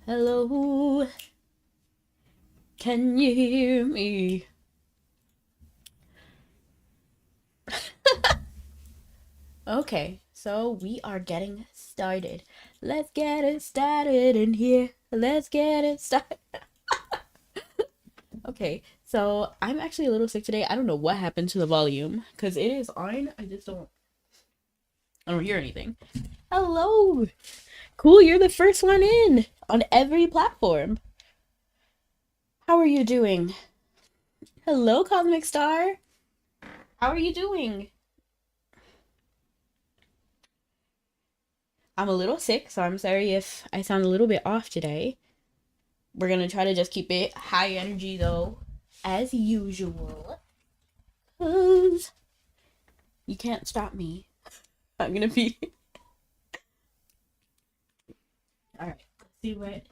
Hello, can you hear me? Okay, so we are getting started. Let's get it started in here. Let's get it started. Okay, so I'm actually a little sick today. I don't know what happened to the volume because it is on. I don't hear anything. Hello, cool. You're the first one in on every platform. How are you doing? Hello, Cosmic Star. How are you doing? I'm a little sick, so I'm sorry if I sound a little bit off today. We're gonna try to just keep it high energy though, as usual. Cause you can't stop me. I'm gonna be alright. Let's see what.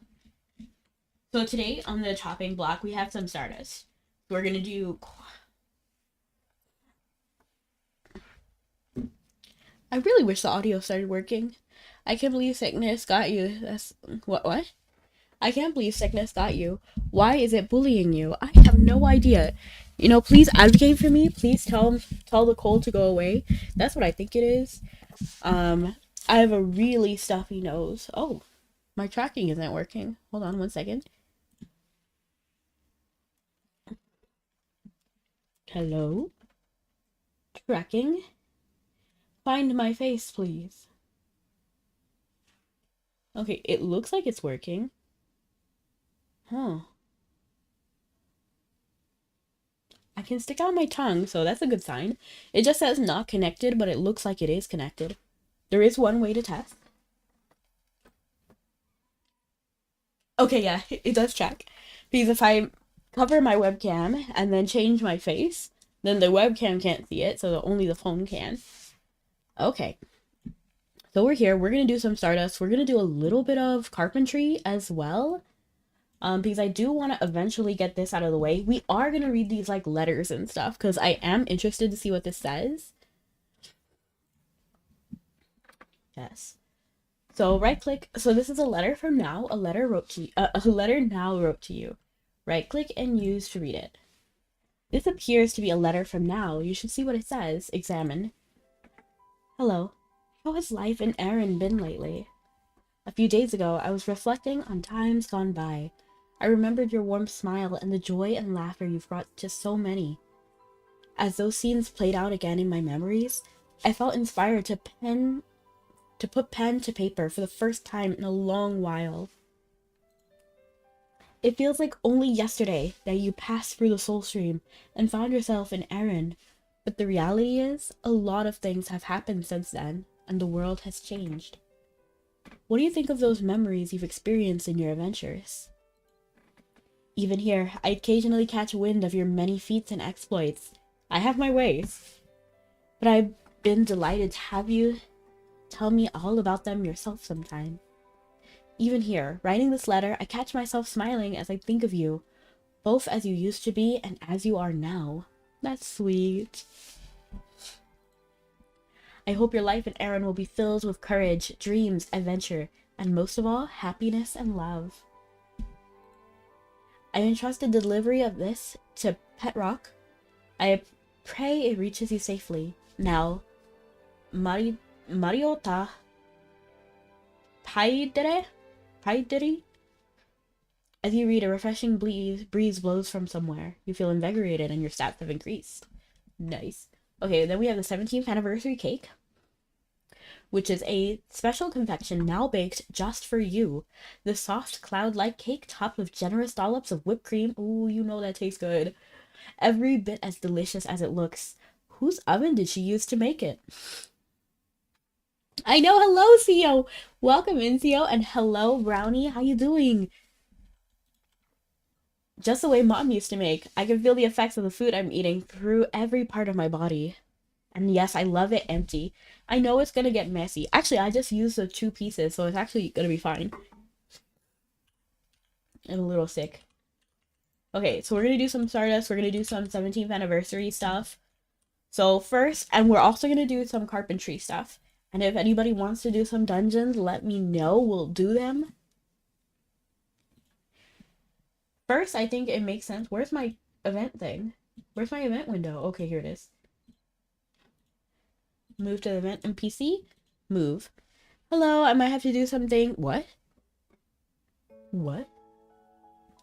So today on the chopping block we have some stardust. We're gonna do. I really wish the audio started working. I can't believe sickness got you. That's what? I can't believe sickness got you. Why is it bullying you? I have no idea. Please advocate for me. Please tell the cold to go away. That's what I think it is. I have a really stuffy nose. Oh, my tracking isn't working. Hold on 1 second. Hello? Tracking? Find my face, please. Okay, it looks like it's working. Huh. I can stick out my tongue, so that's a good sign. It just says not connected, but it looks like it is connected. There is one way to test. Okay, yeah, it does check. Because if I cover my webcam and then change my face, then the webcam can't see it, so only the phone can. Okay. So we're here. We're going to do some Stardust. We're going to do a little bit of carpentry as well. Because I do want to eventually get this out of the way. We are going to read these like letters and stuff because I am interested to see what this says. Yes. So right click. So this is a letter from now. A letter wrote to you. A letter now wrote to you. Right click and use to read it. This appears to be a letter from now. You should see what it says. Examine. Hello. How has life in Erin been lately? A few days ago, I was reflecting on times gone by. I remembered your warm smile and the joy and laughter you've brought to so many. As those scenes played out again in my memories, I felt inspired to put pen to paper for the first time in a long while. It feels like only yesterday that you passed through the soul stream and found yourself in Erin. But the reality is, a lot of things have happened since then, and the world has changed. What do you think of those memories you've experienced in your adventures? Even here, I occasionally catch wind of your many feats and exploits. I have my ways, but I've been delighted to have you tell me all about them yourself sometime. Even here, writing this letter, I catch myself smiling as I think of you, both as you used to be and as you are now. That's sweet. I hope your life in Erin will be filled with courage, dreams, adventure, and most of all, happiness and love. I entrusted the delivery of this to Pet Rock. I pray it reaches you safely. Now, Mariota Paidere? As you read, a refreshing breeze blows from somewhere. You feel invigorated and your stats have increased. Nice. Okay, then we have the 17th anniversary cake, which is a special confection now baked just for you. The soft cloud-like cake topped with generous dollops of whipped cream. Ooh, you know that tastes good. Every bit as delicious as it looks. Whose oven did she use to make it? I know. Hello, Theo. Welcome in, Theo, and hello, Brownie. How you doing? Just the way Mom used to make. I can feel the effects of the food I'm eating through every part of my body. And yes, I love it empty. I know it's gonna get messy. Actually, I just used the 2 pieces, so it's actually gonna be fine. I'm a little sick. Okay, so we're gonna do some Stardust. We're gonna do some 17th anniversary stuff. So first, and we're also gonna do some carpentry stuff. And if anybody wants to do some dungeons, let me know. We'll do them. First, I think it makes sense. Where's my event thing? Where's my event window? Okay, here it is. Move to the event NPC. Move. Hello, I might have to do something. What? What?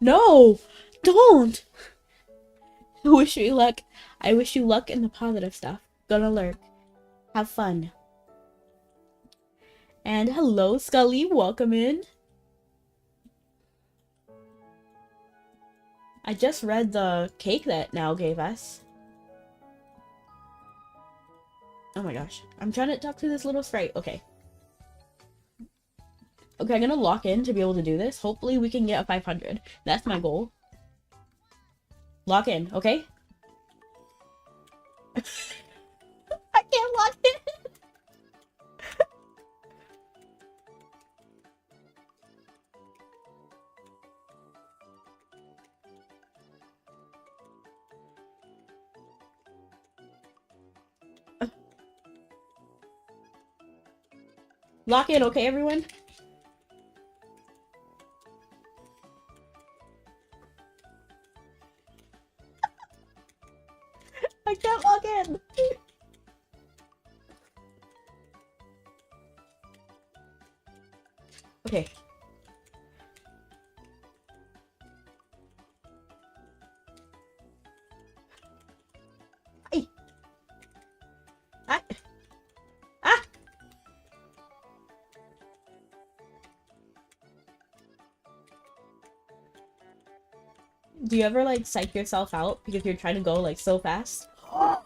No! Don't! Wish you luck. I wish you luck in the positive stuff. Gonna lurk. Have fun. And hello, Scully. Welcome in. I just read the cake that Now gave us. Oh my gosh. I'm trying to talk to this little sprite. Okay. Okay, I'm gonna lock in to be able to do this. Hopefully we can get a 500. That's my goal. Lock in, okay? I can't lock in. Lock in, okay, everyone? I can't log in. Okay. Hey. Ah. Do you ever like psych yourself out because you're trying to go like so fast? We got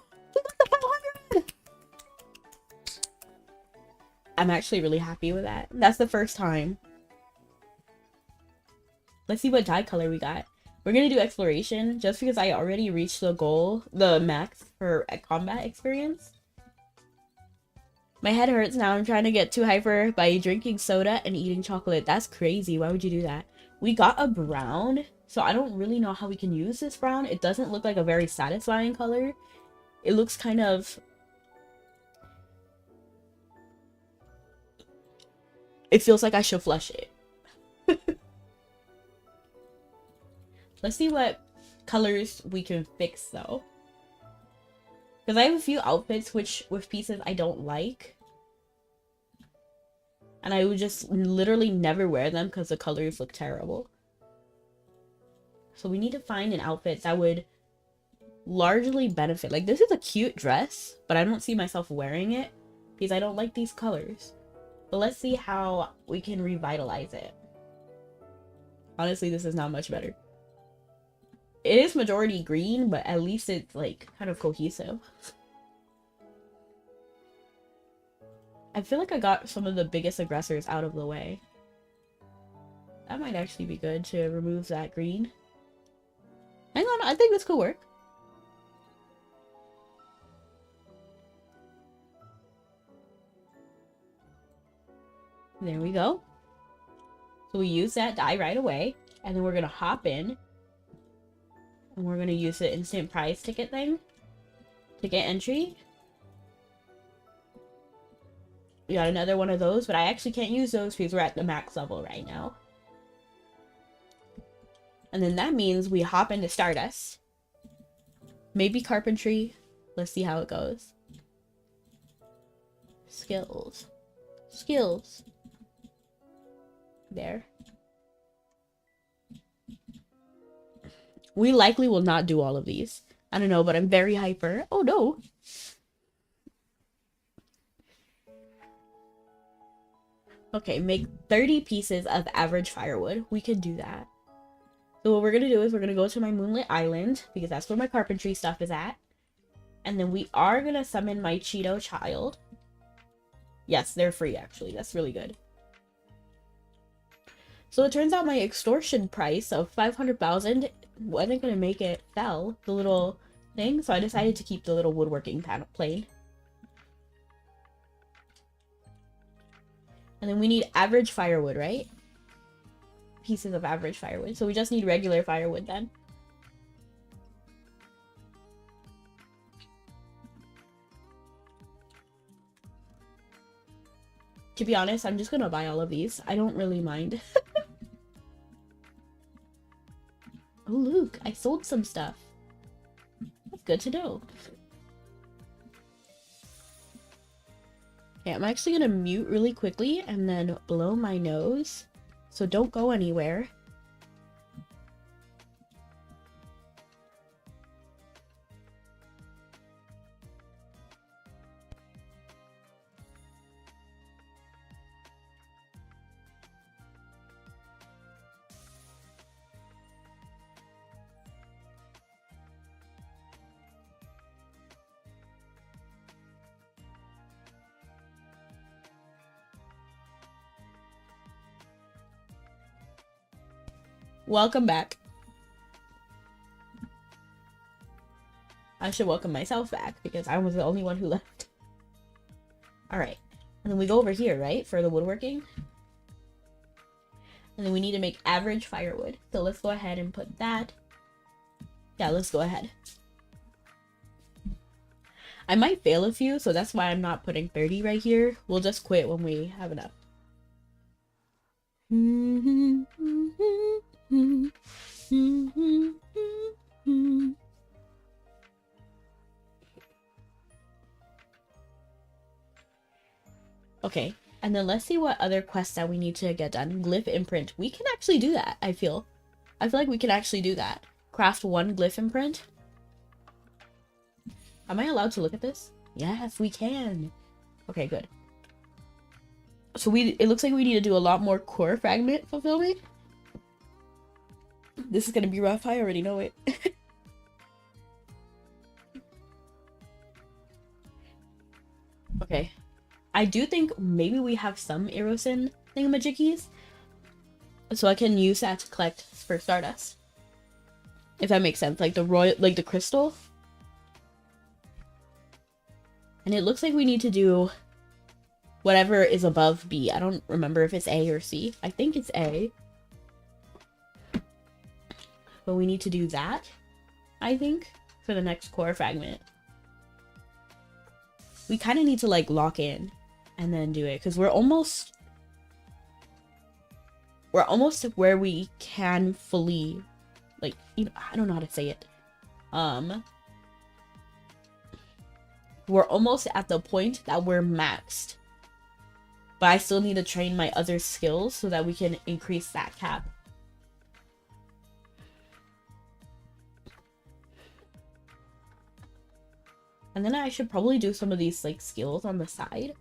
the 500! I'm actually really happy with that. That's the first time. Let's see what dye color we got. We're gonna do exploration just because I already reached the goal, the max for a combat experience. My head hurts now. I'm trying to get too hyper by drinking soda and eating chocolate. That's crazy. Why would you do that? We got a brown, so I don't really know how we can use this brown. It doesn't look like a very satisfying color. It looks kind of... It feels like I should flush it. Let's see what colors we can fix though. Because I have a few outfits with pieces I don't like. And I would just literally never wear them because the colors look terrible. So we need to find an outfit that would largely benefit. Like, this is a cute dress, but I don't see myself wearing it because I don't like these colors. But let's see how we can revitalize it. Honestly, this is not much better. It is majority green, but at least it's like kind of cohesive. I feel like I got some of the biggest aggressors out of the way. That might actually be good to remove that green. Hang on, I think this could work. There we go. So we use that dye right away, and then we're gonna hop in. And we're gonna use the instant prize ticket thing to get entry. We got another one of those, but I actually can't use those because we're at the max level right now. And then that means we hop into Stardust. Maybe Carpentry. Let's see how it goes. Skills. Skills. There. We likely will not do all of these. I don't know, but I'm very hyper. Oh no! Okay, make 30 pieces of average firewood. We could do that. So what we're gonna do is we're gonna go to my Moonlit Island, because that's where my carpentry stuff is at. And then we are gonna summon my Cheeto child. Yes, they're free actually. That's really good. So it turns out my extortion price of 500,000 wasn't gonna make it sell the little thing, so I decided to keep the little woodworking panel plane. And then we need average firewood, right? Pieces of average firewood. So we just need regular firewood then. To be honest, I'm just gonna buy all of these. I don't really mind. Oh, Luke, I sold some stuff. That's good to know. Okay, I'm actually gonna mute really quickly and then blow my nose. So don't go anywhere. Welcome back. I should welcome myself back because I was the only one who left. Alright. And then we go over here, right? For the woodworking. And then we need to make average firewood. So let's go ahead and put that. Yeah, let's go ahead. I might fail a few, so that's why I'm not putting 30 right here. We'll just quit when we have enough. Okay, and then let's see what other quests that we need to get done. Glyph imprint. We can actually do that, I feel. I feel like we can actually do that. Craft 1 glyph imprint. Am I allowed to look at this? Yes, we can. Okay, good. So it looks like we need to do a lot more core fragment fulfillment. This is gonna be rough, I already know it. Okay. I do think maybe we have some Erosin thingamajiggies. So I can use that to collect for stardust. If that makes sense. Like the crystal. And it looks like we need to do whatever is above B. I don't remember if it's A or C. I think it's A. But we need to do that, I think, for the next core fragment. We kind of need to like lock in and then do it because we're almost where we can fully, like, you know, I don't know how to say it. We're almost at the point that we're maxed. But I still need to train my other skills so that we can increase that cap. And then I should probably do some of these like skills on the side.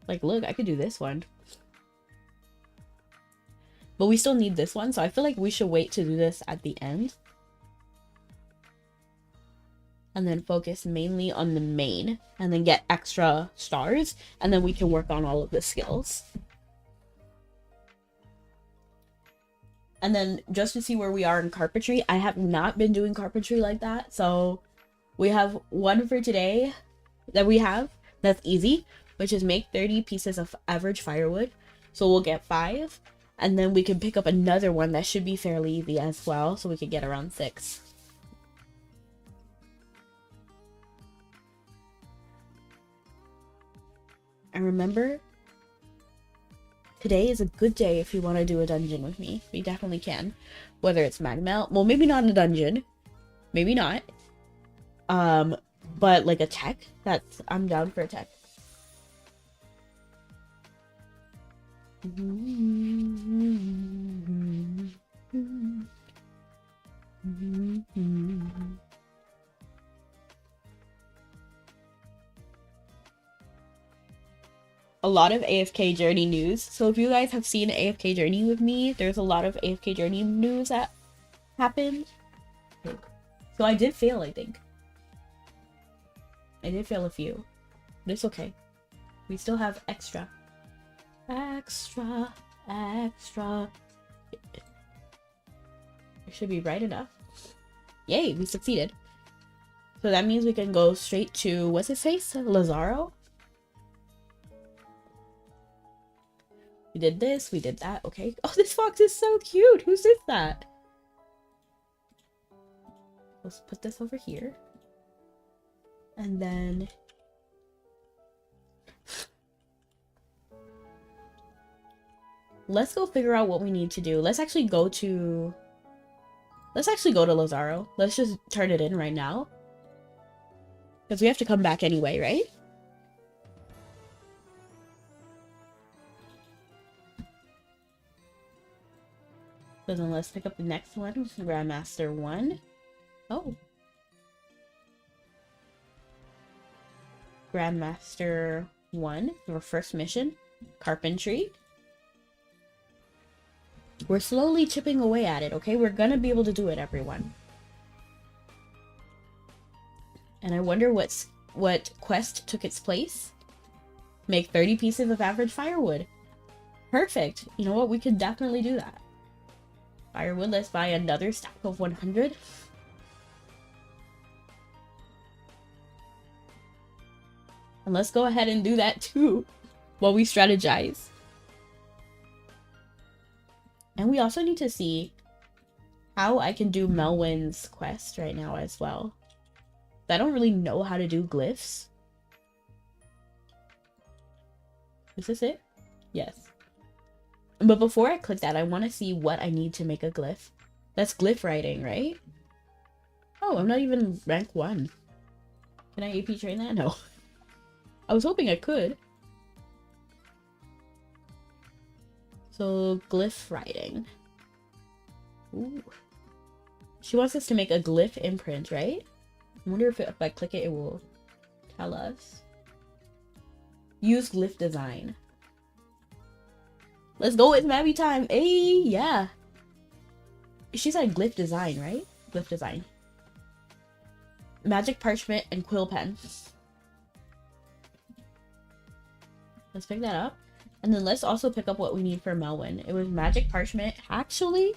Like, look, I could do this one. But we still need this one, so I feel like we should wait to do this at the end. And then focus mainly on the main. And then get extra stars. And then we can work on all of the skills. And then just to see where we are in carpentry. I have not been doing carpentry like that. So we have one for today that we have. That's easy. Which is make 30 pieces of average firewood. So we'll get 5. And then we can pick up another one that should be fairly easy as well. So we could get around 6. And remember, today is a good day if you want to do a dungeon with me. We definitely can. Whether it's magma, well, maybe not a dungeon. Maybe not. But like a tech, I'm down for a tech. A lot of AFK Journey news. So if you guys have seen AFK Journey with me, there's a lot of AFK Journey news that happened. So I did fail, I think. I did fail a few. But it's okay. We still have extra. Extra. It should be bright enough. Yay, we succeeded. So that means we can go straight to, what's his face? Lazaro? We did this, we did that, okay. Oh, this fox is so cute! Whose is that? Let's put this over here. And then... let's go figure out what we need to do. Let's actually go to Let's actually go to Lazaro. Let's just turn it in right now. Because we have to come back anyway, right? So then let's pick up the next one, which is Grandmaster 1. Oh. Grandmaster 1, our first mission. Carpentry. We're slowly chipping away at it, okay? We're gonna be able to do it, everyone. And I wonder what quest took its place. Make 30 pieces of average firewood. Perfect. You know what? We could definitely do that. Firewood, let's buy another stack of 100. And let's go ahead and do that too, while we strategize. And we also need to see how I can do Melwyn's quest right now as well. I don't really know how to do glyphs. Is this it? Yes. But before I click that, I want to see what I need to make a glyph. That's glyph writing, right? Oh, I'm not even rank 1. Can I AP train that? No. I was hoping I could. So, glyph writing. Ooh. She wants us to make a glyph imprint, right? I wonder if I click it, it will tell us. Use glyph design. Let's go with Mabi time. Hey, yeah. She said glyph design, right? Glyph design. Magic parchment and quill pen. Let's pick that up. And then let's also pick up what we need for Melwyn. It was magic parchment. Actually,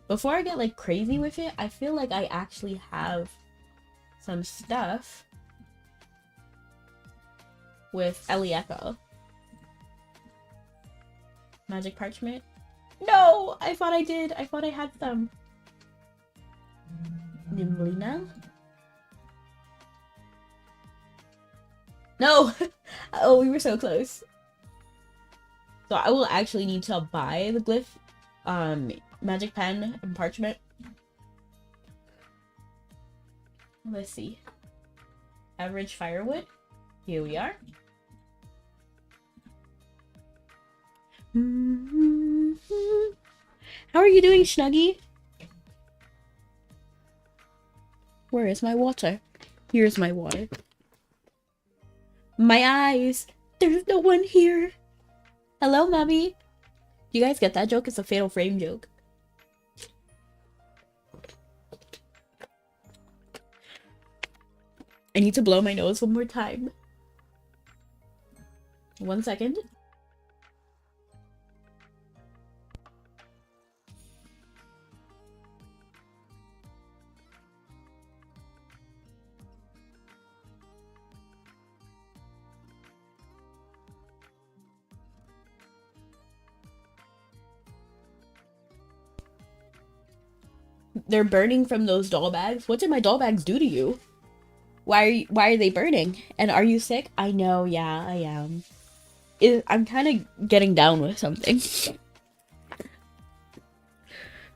before I get like crazy with it, I feel like I actually have some stuff with Elieko. Magic parchment. No! I thought I did. I thought I had some. Nimblina. No! Oh, we were so close. So I will actually need to buy the glyph, magic pen and parchment. Let's see. Average firewood. Here we are. How are you doing, Snuggie? Where is my water? Here's my water. My eyes! There's no one here! Hello, Mabi! You guys get that joke? It's a Fatal Frame joke. I need to blow my nose one more time. 1 second. They're burning from those doll bags. What did my doll bags do to you? Why are they burning? And are you sick? I know, yeah, I am. I'm kind of getting down with something.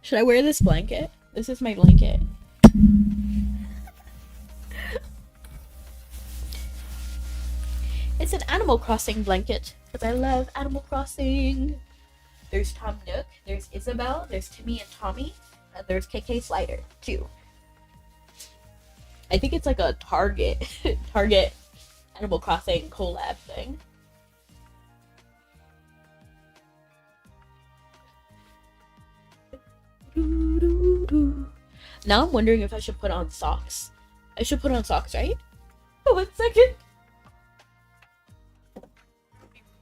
Should I wear this blanket? This is my blanket. It's an Animal Crossing blanket, because I love Animal Crossing. There's Tom Nook, there's Isabelle, there's Timmy and Tommy, and there's KK Slider, too. I think it's like a Target Animal Crossing collab thing. Now I'm wondering if I should put on socks. I should put on socks, right? Oh, 1 second.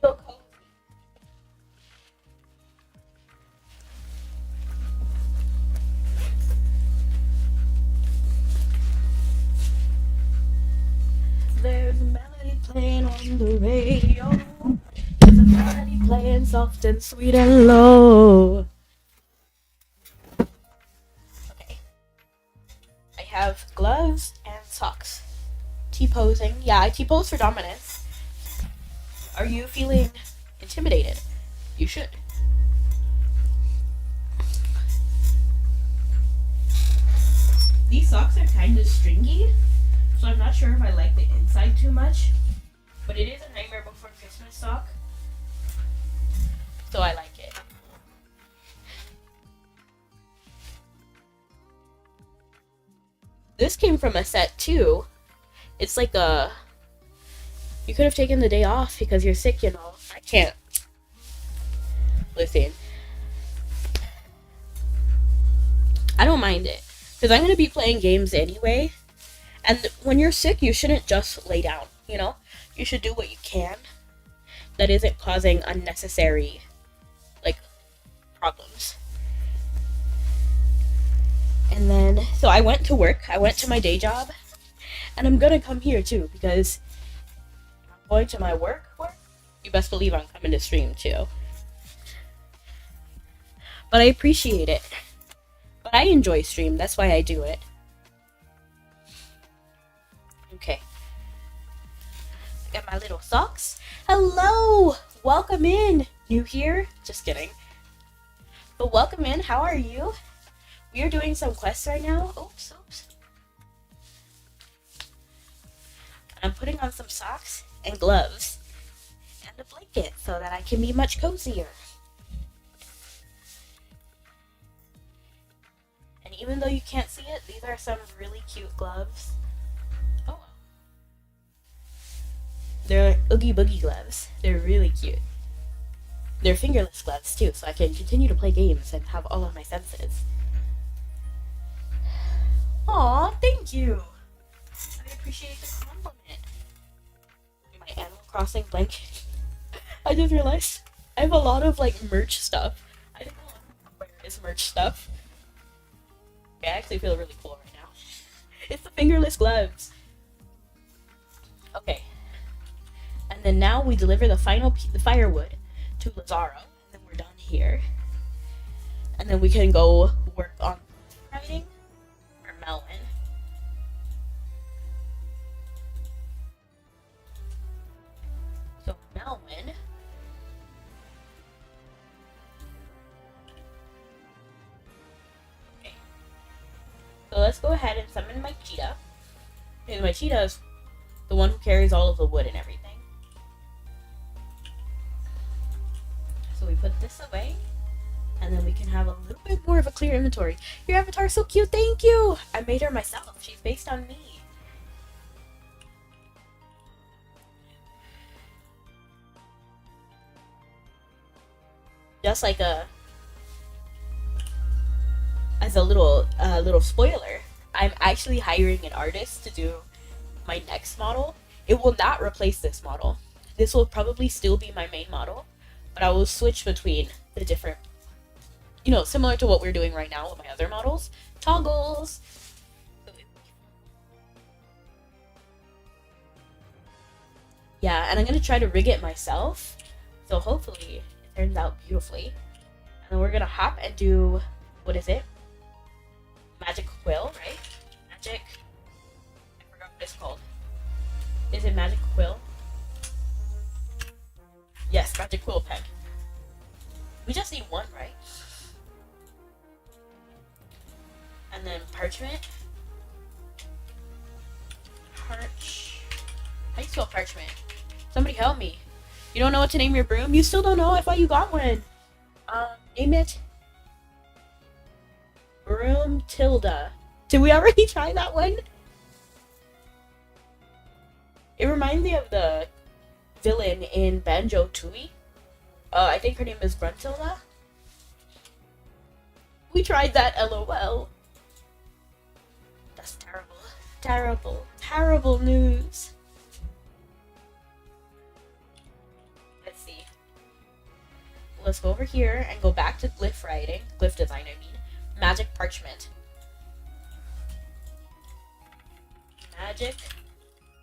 So cozy. There's a melody playing on the radio. There's a melody playing soft and sweet and low. Okay. I have gloves and socks. T-posing. Yeah, I T-pose for dominance. Are you feeling intimidated? You should. socks are kind of stringy, so I'm not sure if I like the inside too much. But it is a Nightmare Before Christmas sock, so I like it. This came from a set too. It's like a... You could have taken the day off because you're sick, you know. I can't. Listen. I don't mind it. Because I'm going to be playing games anyway. And when you're sick, you shouldn't just lay down, you know? You should do what you can that isn't causing unnecessary, like, problems. And then, so I went to work. I went to my day job. And I'm going to come here too because I'm going to my work. You best believe I'm coming to stream too. But I appreciate it. But I enjoy stream. That's why I do it. Okay. I got my little socks. Hello! Welcome in. New here? Just kidding. But welcome in. How are you? We are doing some quests right now. Oops. I'm putting on some socks and gloves and a blanket so that I can be much cozier. And even though you can't see it, these are some really cute gloves. Oh. They're Oogie Boogie gloves. They're really cute. They're fingerless gloves too, so I can continue to play games and have all of my senses. Aw, thank you! I appreciate the compliment. My Animal Crossing blanket. I just realized I have a lot of like merch stuff. I think a lot of people wear is merch stuff. Okay, I actually feel really cool right now. It's the fingerless gloves. Okay. And then now we deliver the the firewood to Lazaro, and then we're done here. And then we can go work on writing or Melvin. So Melvin. Okay. So let's go ahead and summon my cheetah. And my cheetah is the one who carries all of the wood and everything. So we put this away. And then we can have a little bit more of a clear inventory. Your avatar's so cute, thank you! I made her myself. She's based on me. Just like as a little spoiler, I'm actually hiring an artist to do my next model. It will not replace this model. This will probably still be my main model, but I will switch between the different, similar to what we're doing right now with my other models. Toggles! Yeah, and I'm going to try to rig it myself, so hopefully it turns out beautifully. And then we're going to hop and do, what is it? Magic Quill, right? Magic, I forgot what it's called. Is it Magic Quill? Yes, Magic Quill Pen. We just need one, right? And then parchment. How do you spell parchment? Somebody help me. You don't know what to name your broom? You still don't know? I thought you got one. Name it Broom Tilda. Did we already try that one? It reminds me of the villain in Banjo-Tooie. I think her name is Gruntilda. We tried that, LOL. That's terrible. Terrible. Terrible news. Let's see. Let's go over here and go back to glyph writing. Glyph design, I mean. Magic parchment. Magic.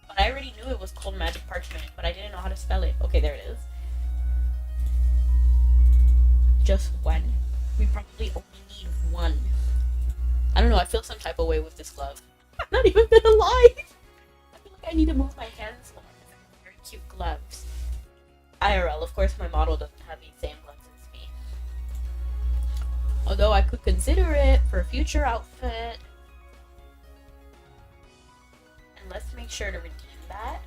But I already knew it was called magic parchment, but I didn't know how to spell it. Okay, there it is. Just one. We probably only need one. I don't know, I feel some type of way with this glove. I'm not even gonna lie. I feel like I need to move my hands more. Very cute gloves. IRL, of course my model doesn't have these same gloves as me. Although I could consider it for a future outfit. make sure to redeem that.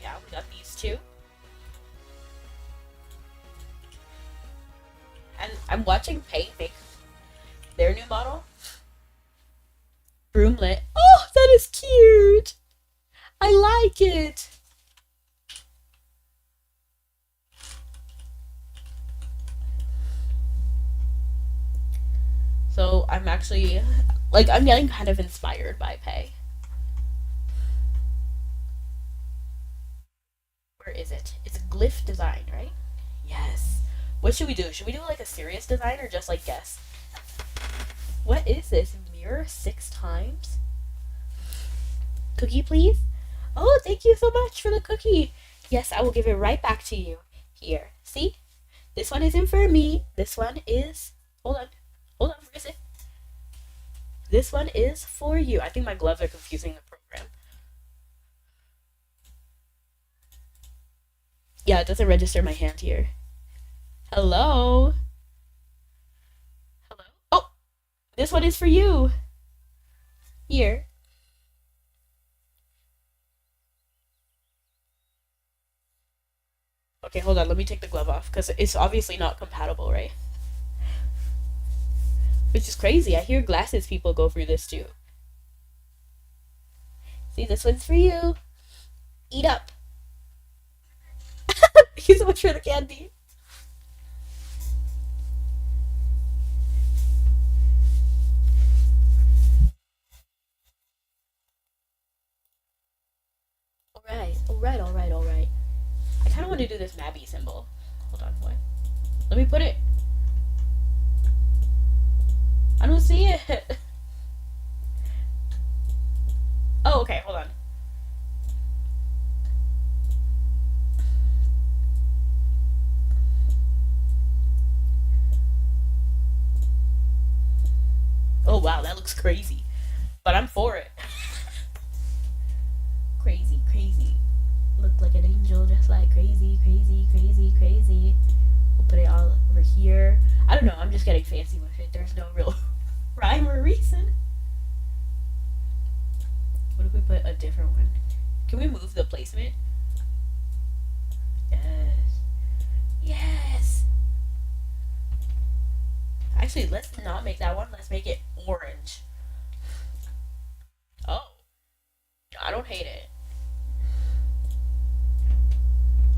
Yeah, we got these two. And I'm watching Paint make their new model. Broomlet. Oh, that is cute! I like it! So I'm actually, like, I'm getting kind of inspired by Pay. Where is it? It's glyph design, right? Yes. What should we do? Should we do like a serious design or just like guess? What is this? Mirror 6 times? Cookie, please? Oh, thank you so much for the cookie. Yes, I will give it right back to you. Here, see? This one isn't for me. This one is... Hold on. Hold on, where is it? This one is for you. I think my gloves are confusing the program. Yeah, it doesn't register my hand here. Hello? Hello? Oh! This one is for you. Here. Okay, hold on. Let me take the glove off because it's obviously not compatible, right? Which is crazy. I hear glasses people go through this too. See, this one's for you. Eat up. Thank you so much for the candy. Alright, alright, alright, alright. I kind of want to do this Mabi symbol. Hold on, what? Let me put it. I don't see it. Oh, okay, hold on. Oh, wow, that looks crazy. But I'm for it. Crazy, crazy. Look like an angel, just like crazy, crazy, crazy, crazy. We'll put it all over here. I don't know, I'm just getting fancy with it. There's no real rhyme or reason. What if we put a different one? Can we move the placement? Yes. Yes! Actually, let's not make that one. Let's make it orange. Oh. I don't hate it.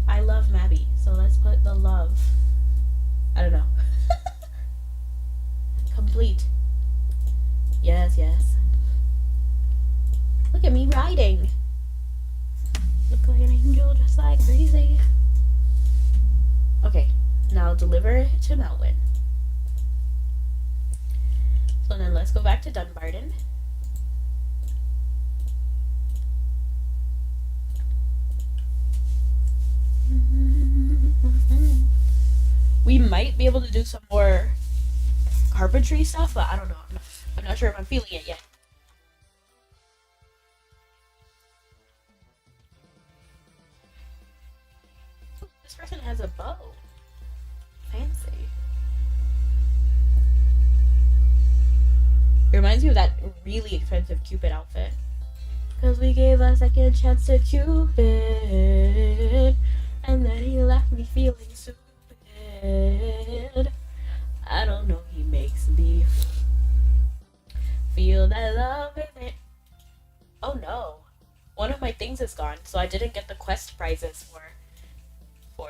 I love Mabi, so let's put the love. I don't know. Complete. Yes, yes. Look at me riding. Look like an angel, just like crazy. Okay, now deliver to Melvin. So then let's go back to Dunbarton. We might be able to do some more carpentry stuff, but I don't know. I'm not sure if I'm feeling it yet. Ooh, this person has a bow. Fancy. It reminds me of that really expensive Cupid outfit. Cause we gave a second chance to Cupid, and then he left me feeling stupid. I don't know, he makes me feel that love in it. Oh no. One of my things is gone, so I didn't get the quest prizes for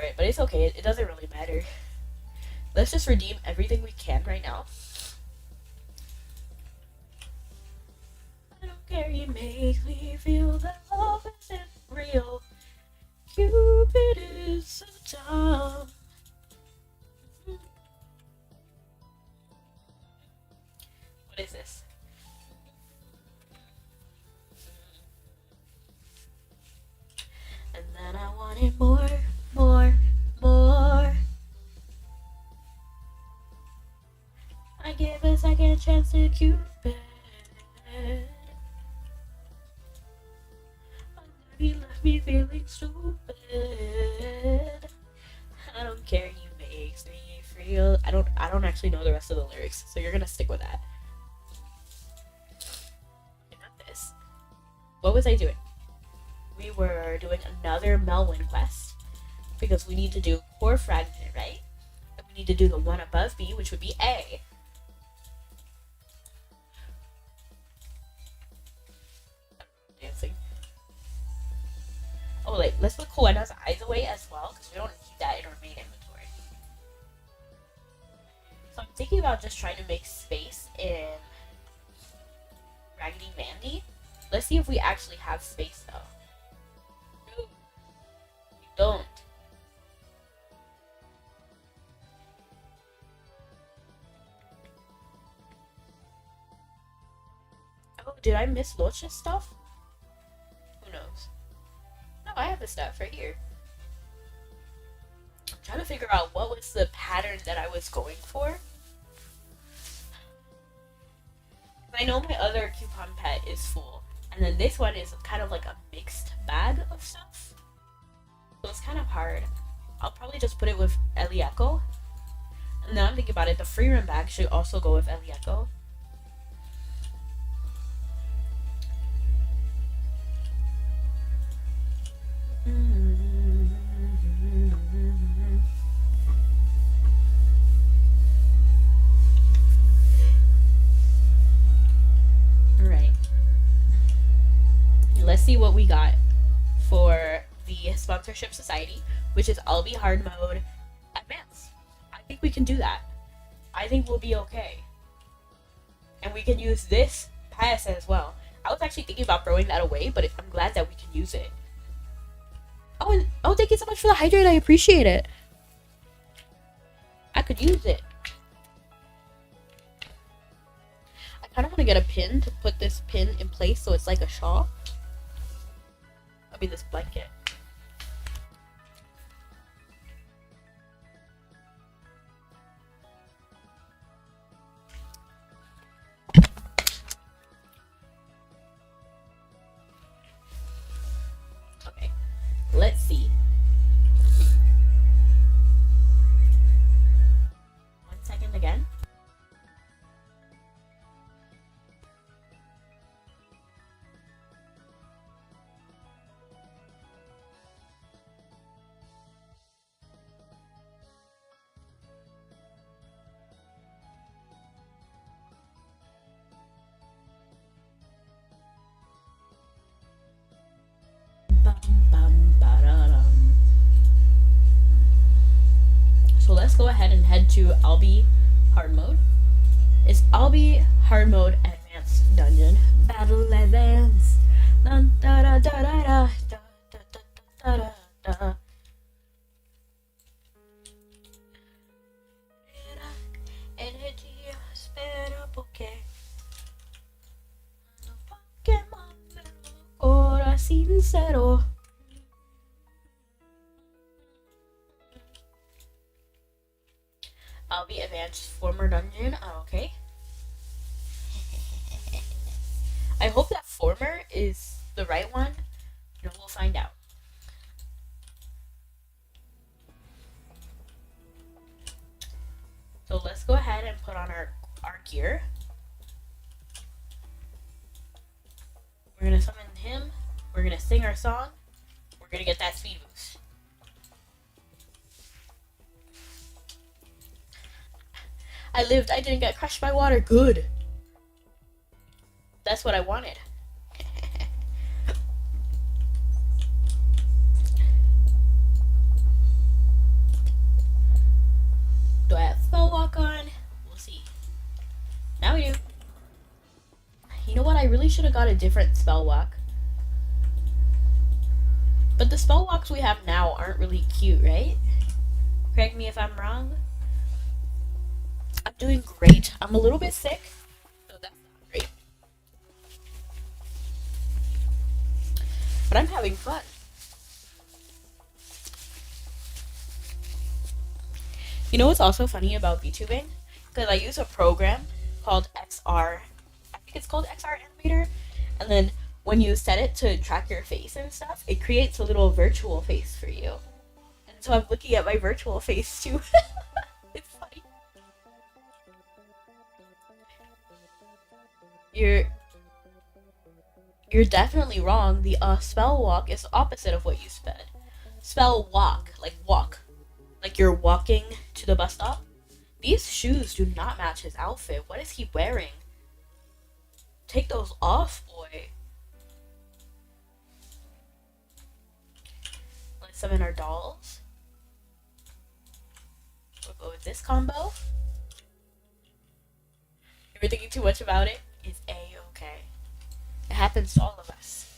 it, but it's okay, it doesn't really matter. Let's just redeem everything we can right now. I don't care, he makes me feel that love isn't real. Cupid is so dumb. What is this? And then I wanted more, more, more. I gave a second chance to Cupid. He left me feeling stupid. I don't care, he makes me feel. I don't actually know the rest of the lyrics, so you're gonna stick with that. Okay, not this. what was I doing? We were doing another Melwin quest because we need to do core fragment, right? And we need to do the one above B, which would be A. Dancing. Oh, like, let's put Koena's eyes away as well, because we don't need that in our main inventory. So I'm thinking about just trying to make space in Raggedy Mandy. Let's see if we actually have space, though. No, we don't. Oh, did I miss Locha's stuff? Who knows? No, I have the stuff right here. I'm trying to figure out what was the pattern that I was going for. I know my other coupon pet is full, and then this one is kind of like a mixed bag of stuff. So it's kind of hard. I'll probably just put it with Elieko. And now I'm thinking about it, the free run bag should also go with Elieko. Alright. Let's see what we got for the Sponsorship Society, which is I'll Be Hard Mode Advance. I think we can do that. I think we'll be okay. And we can use this pass as well. I was actually thinking about throwing that away, but I'm glad that we can use it. Oh, and oh, thank you so much for the hydrate. I appreciate it. I could use it. I kind of want to get a pin to put this pin in place so it's like a shawl. I mean, this blanket. Okay, let's see. 1 second again. So let's go ahead and head to I'll Be Hard Mode. It's I'll Be Hard Mode Advanced Dungeon. Battle Advance. Dun, da, da, da, da, da, da, da, da, da, da. Energia, spera porque no va quemando el corazón sincero. I'll be advanced former dungeon. Oh, okay. I hope that former is the right one. You know, we'll find out. So let's go ahead and put on our gear. We're gonna summon him. We're gonna sing our song. We're gonna get that speed boost. I lived. I didn't get crushed by water. Good. That's what I wanted. Do I have spell walk on? We'll see. Now we do. You know what? I really should have got a different spell walk. But the spell walks we have now aren't really cute, right? Correct me if I'm wrong. I'm doing great. I'm a little bit sick, so that's not great. But I'm having fun. You know what's also funny about VTubing? Because I use a program called XR. I think it's called XR Animator. And then when you set it to track your face and stuff, it creates a little virtual face for you. And so I'm looking at my virtual face too. It's funny. You're definitely wrong. The spell walk is the opposite of what you said. Spell walk, like walk, like you're walking to the bus stop. These shoes do not match his outfit. What is he wearing? Take those off, boy. Let's summon our dolls. We'll go with this combo. If you're thinking too much about it, it's A-okay. It happens to all of us.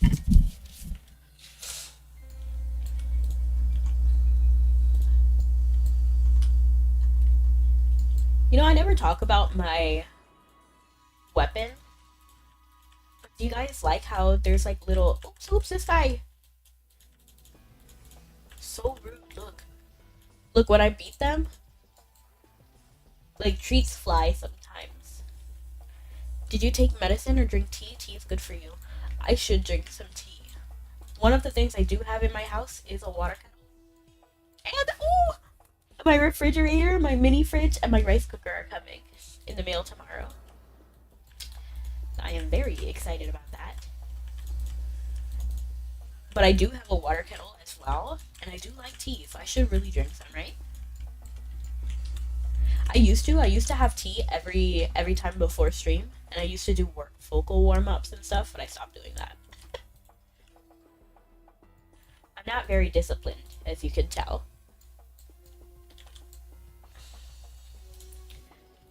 You know, I never talk about my weapon. But do you guys like how there's like little... Oops, this guy. So rude, look. Look, when I beat them, like treats fly sometimes. Did you take medicine or drink tea? Tea is good for you. I should drink some tea. One of the things I do have in my house is a water kettle. And, my refrigerator, my mini fridge, and my rice cooker are coming in the mail tomorrow. I am very excited about that. But I do have a water kettle as well, and I do like tea, so I should really drink some, right? I used to have tea every time before stream, and I used to do vocal warm-ups and stuff, but I stopped doing that. I'm not very disciplined, as you can tell.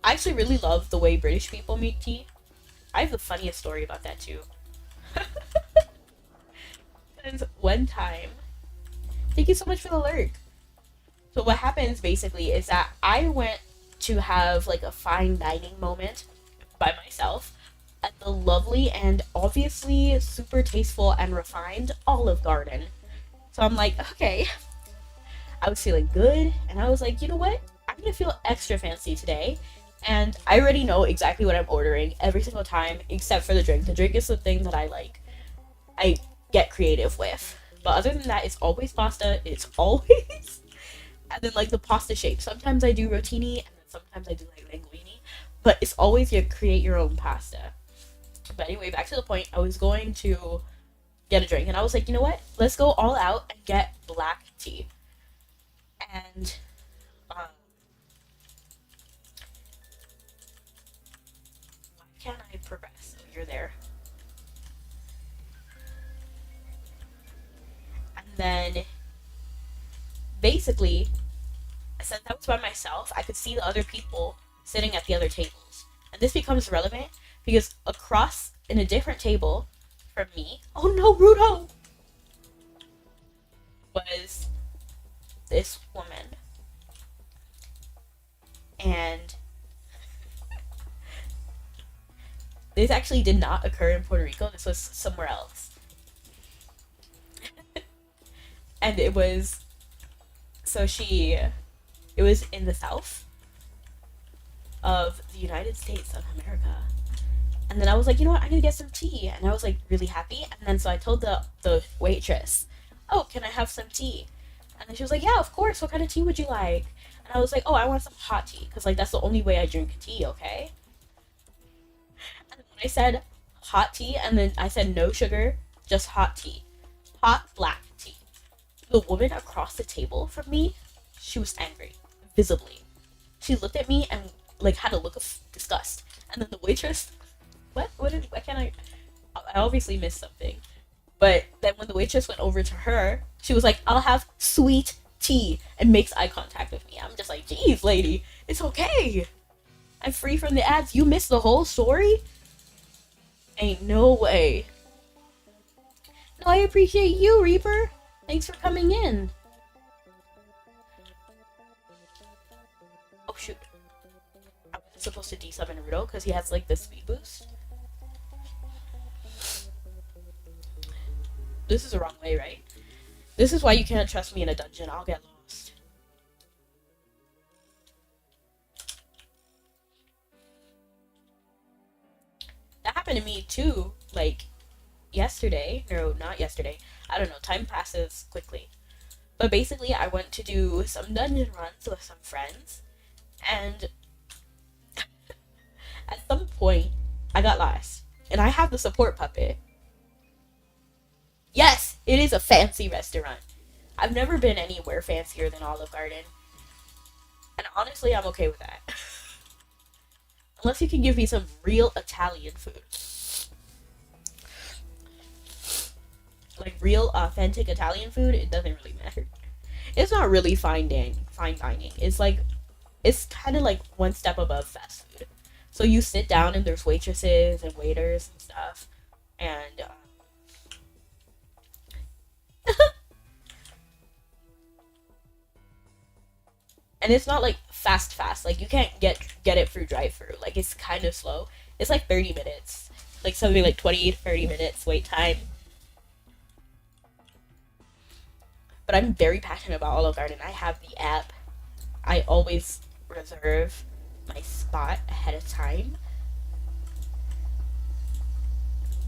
I actually really love the way British people make tea. I have the funniest story about that too. And one time, thank you so much for the lurk. So what happens basically is that I went to have like a fine dining moment by myself at the lovely and obviously super tasteful and refined Olive Garden. So I'm like, okay. I was feeling good, and I was like, you know what? I'm gonna feel extra fancy today. And I already know exactly what I'm ordering every single time, except for the drink. The drink is the thing that I get creative with. But other than that, it's always pasta. It's always... and then, like, the pasta shape. Sometimes I do rotini, and then sometimes I do, like, linguine. But it's always you create your own pasta. But anyway, back to the point. I was going to get a drink, and I was like, you know what? Let's go all out and get black tea. And... can I progress? Oh, you're there. And then, basically, since I was by myself, I could see the other people sitting at the other tables. And this becomes relevant because across in a different table from me, oh no, Rudo! Was this woman. And this actually did not occur in Puerto Rico. This was somewhere else. And it was... So it was in the south of the United States of America. And then I was like, you know what? I'm going to get some tea. And I was like really happy. And then so I told the waitress, oh, can I have some tea? And then she was like, yeah, of course. What kind of tea would you like? And I was like, oh, I want some hot tea. Because like that's the only way I drink tea, okay? I said hot tea, and then I said no sugar, just hot tea. Hot black tea. The woman across the table from me, she was angry, visibly. She looked at me and like had a look of disgust. And then the waitress, what can I obviously missed something. But then when the waitress went over to her, she was like, I'll have sweet tea, and makes eye contact with me. I'm just like, geez, lady, it's okay. I'm free from the ads. You missed the whole story? Ain't no way. No, I appreciate you, Reaper. Thanks for coming in. Oh, shoot. I wasn't supposed to de-summon Naruto because he has, like, the speed boost. This is the wrong way, right? This is why you can't trust me in a dungeon. I'll get lost. That happened to me too, like, yesterday. No, not yesterday. I don't know, time passes quickly. But basically, I went to do some dungeon runs with some friends, and at some point, I got lost. And I have the support puppet. It is a fancy restaurant. I've never been anywhere fancier than Olive Garden. And honestly, I'm okay with that. Unless you can give me some real Italian food. Like real authentic Italian food, it doesn't really matter. It's not really fine dining. It's kind of like one step above fast food. So you sit down and there's waitresses and waiters and stuff, and and it's not like fast. Like you can't get it through drive-through. Like it's kind of slow. It's like 30 minutes, like something like 20 to 30 minutes wait time. But I'm very passionate about Olive Garden. I have the app. I always reserve my spot ahead of time.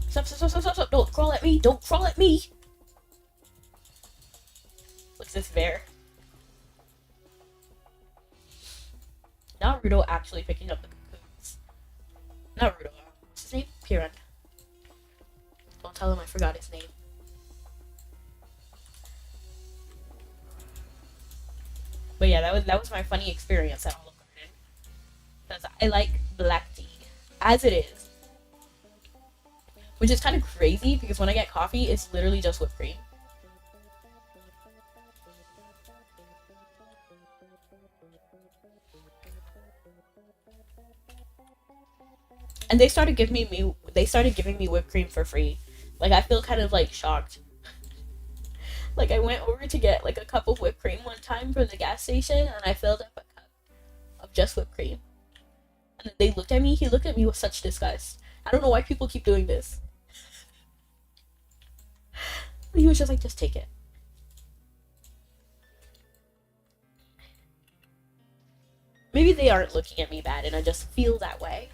Stop. Don't crawl at me. Don't crawl at me. Look at this bear. Naruto actually picking up the cocoons. Naruto. What's his name? Piran. Don't tell him I forgot his name. But yeah, that was my funny experience at Olive Garden. Because I like black tea. As it is. Which is kind of crazy because when I get coffee, it's literally just whipped cream. And they started giving me whipped cream for free. Like I feel kind of like shocked. Like I went over to get like a cup of whipped cream one time from the gas station and I filled up a cup of just whipped cream. And then they looked at me, he looked at me with such disgust. I don't know why people keep doing this. He was just like, just take it. Maybe they aren't looking at me bad and I just feel that way.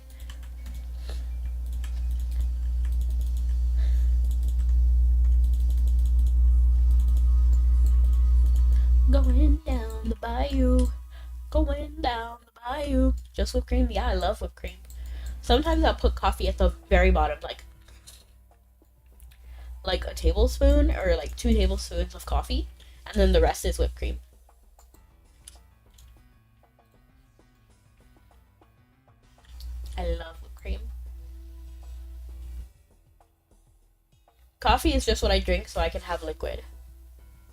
Going down the bayou. Going down the bayou. Just whipped cream? Yeah, I love whipped cream. Sometimes I'll put coffee at the very bottom, like a tablespoon or like 2 tablespoons of coffee, and then the rest is whipped cream. I love whipped cream. Coffee is just what I drink so I can have liquid.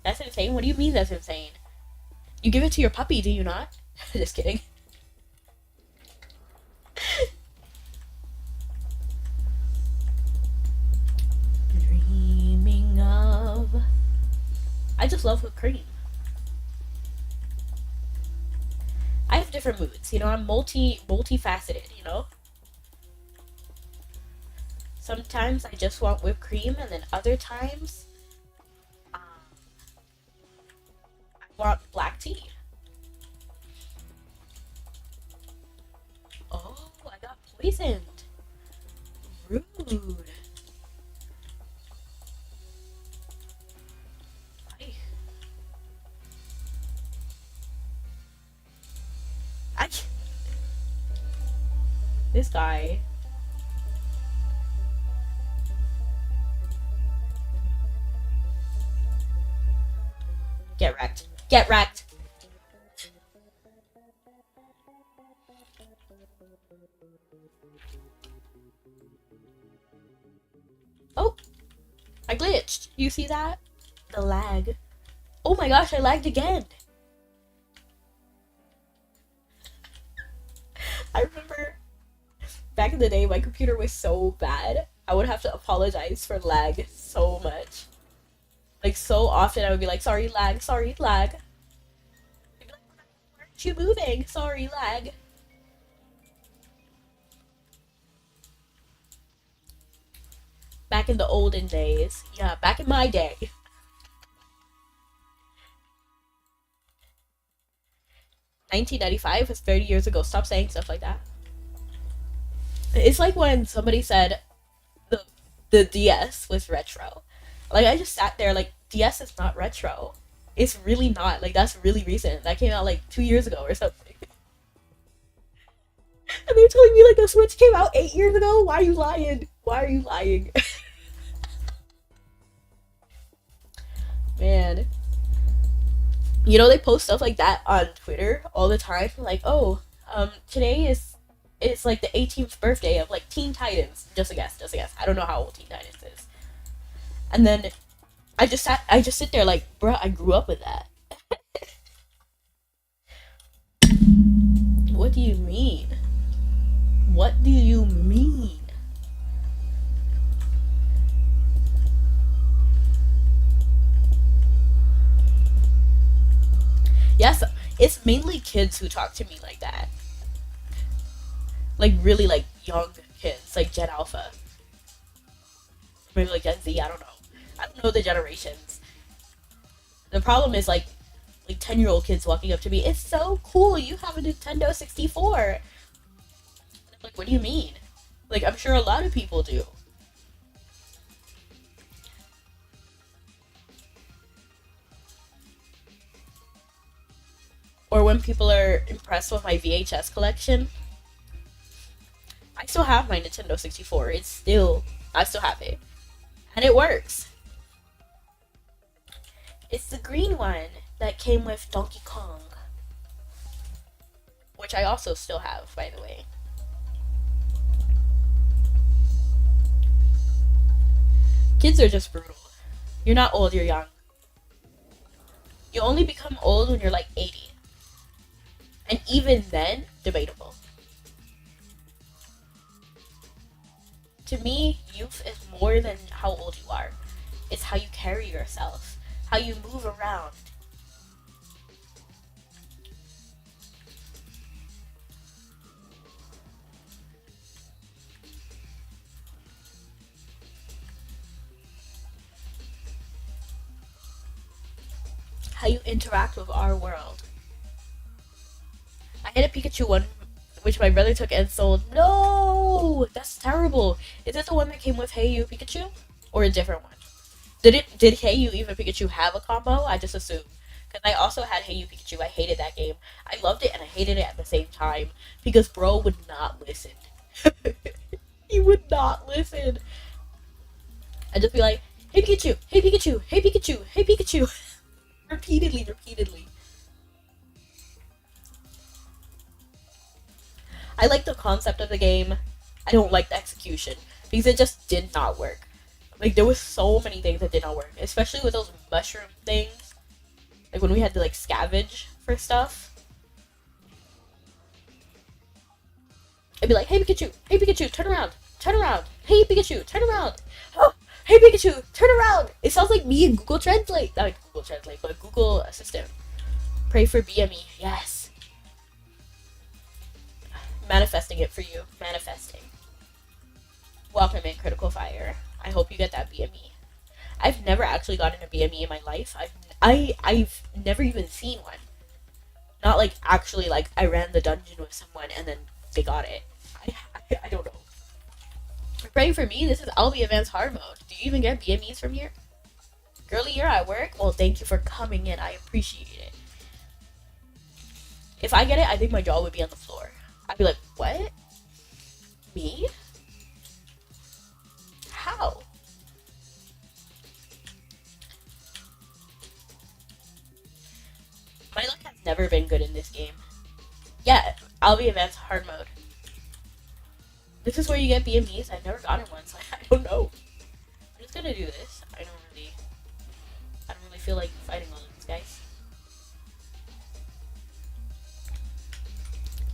That's insane? What do you mean that's insane? You give it to your puppy, do you not? Just kidding. Dreaming of... I just love whipped cream. I have different moods, you know, I'm multifaceted, you know? Sometimes I just want whipped cream, and then other times want black tea. Oh, I got poisoned. Rude. This guy. Get wrecked. Get wrecked. Oh, I glitched. You see that? The lag. Oh my gosh, I lagged again. I remember back in the day, my computer was so bad. I would have to apologize for lag so much. Like, so often I would be like, sorry, lag, sorry, lag. I'd be like, why aren't you moving? Sorry, lag. Back in the olden days. Yeah, back in my day. 1995 was 30 years ago. Stop saying stuff like that. It's like when somebody said the DS was retro. Like, I just sat there like, DS is not retro. It's really not. Like, that's really recent. That came out like 2 years ago or something. And they're telling me like the Switch came out 8 years ago? Why are you lying? Why are you lying? man. You know, they post stuff like that on Twitter all the time. Like, oh, today is it's like the 18th birthday of like Teen Titans. Just a guess, just a guess. I don't know how old Teen Titans is. And then I just sit there like, bruh, I grew up with that. What do you mean? What do you mean? Yes, it's mainly kids who talk to me like that. Like really like young kids, like Gen Alpha. Maybe like Gen Z, I don't know. I don't know the generations. The problem is like 10-year-old kids walking up to me, it's so cool, you have a Nintendo 64. And I'm like, what do you mean? Like, I'm sure a lot of people do. Or when people are impressed with my VHS collection, I still have my Nintendo 64. I still have it. And it works. It's the green one that came with Donkey Kong. Which I also still have, by the way. Kids are just brutal. You're not old, you're young. You only become old when you're like 80. And even then, debatable. To me, youth is more than how old you are. It's how you carry yourself, how you move around. How you interact with our world. I had a Pikachu one, which my brother took and sold. No! That's terrible. Is it the one that came with Hey You Pikachu? Or a different one? Did Hey You even Pikachu have a combo? I just assumed. Because I also had Hey You Pikachu. I hated that game. I loved it and I hated it at the same time. Because bro would not listen. He would not listen. I'd just be like, hey Pikachu, hey Pikachu, hey Pikachu, hey Pikachu. Repeatedly. I like the concept of the game. I don't like the execution. Because it just did not work. Like, there was so many things that did not work. Especially with those mushroom things. Like, when we had to, like, scavenge for stuff. I'd be like, hey Pikachu, turn around. Hey Pikachu, turn around. Oh, hey Pikachu, turn around. It sounds like me in Google Translate. Not Google Translate, but Google Assistant. Pray for BME, yes. Manifesting it for you. Manifesting. Welcome in Critical Fire. I hope you get that BME. I've never actually gotten a BME in my life. I've never even seen one. Not like actually like I ran the dungeon with someone and then they got it. I don't know. Praying for me, this is LB Advanced Hard Mode. Do you even get BMEs from here? Girlie, you're at work? Well, thank you for coming in. I appreciate it. If I get it, I think my jaw would be on the floor. I'd be like, what? Me? How? My luck has never been good in this game. Yeah, I'll be Advanced Hard Mode. This is where you get BMEs. I've never gotten one, so I don't know. I'm just gonna do this. I don't really feel like fighting all of these guys.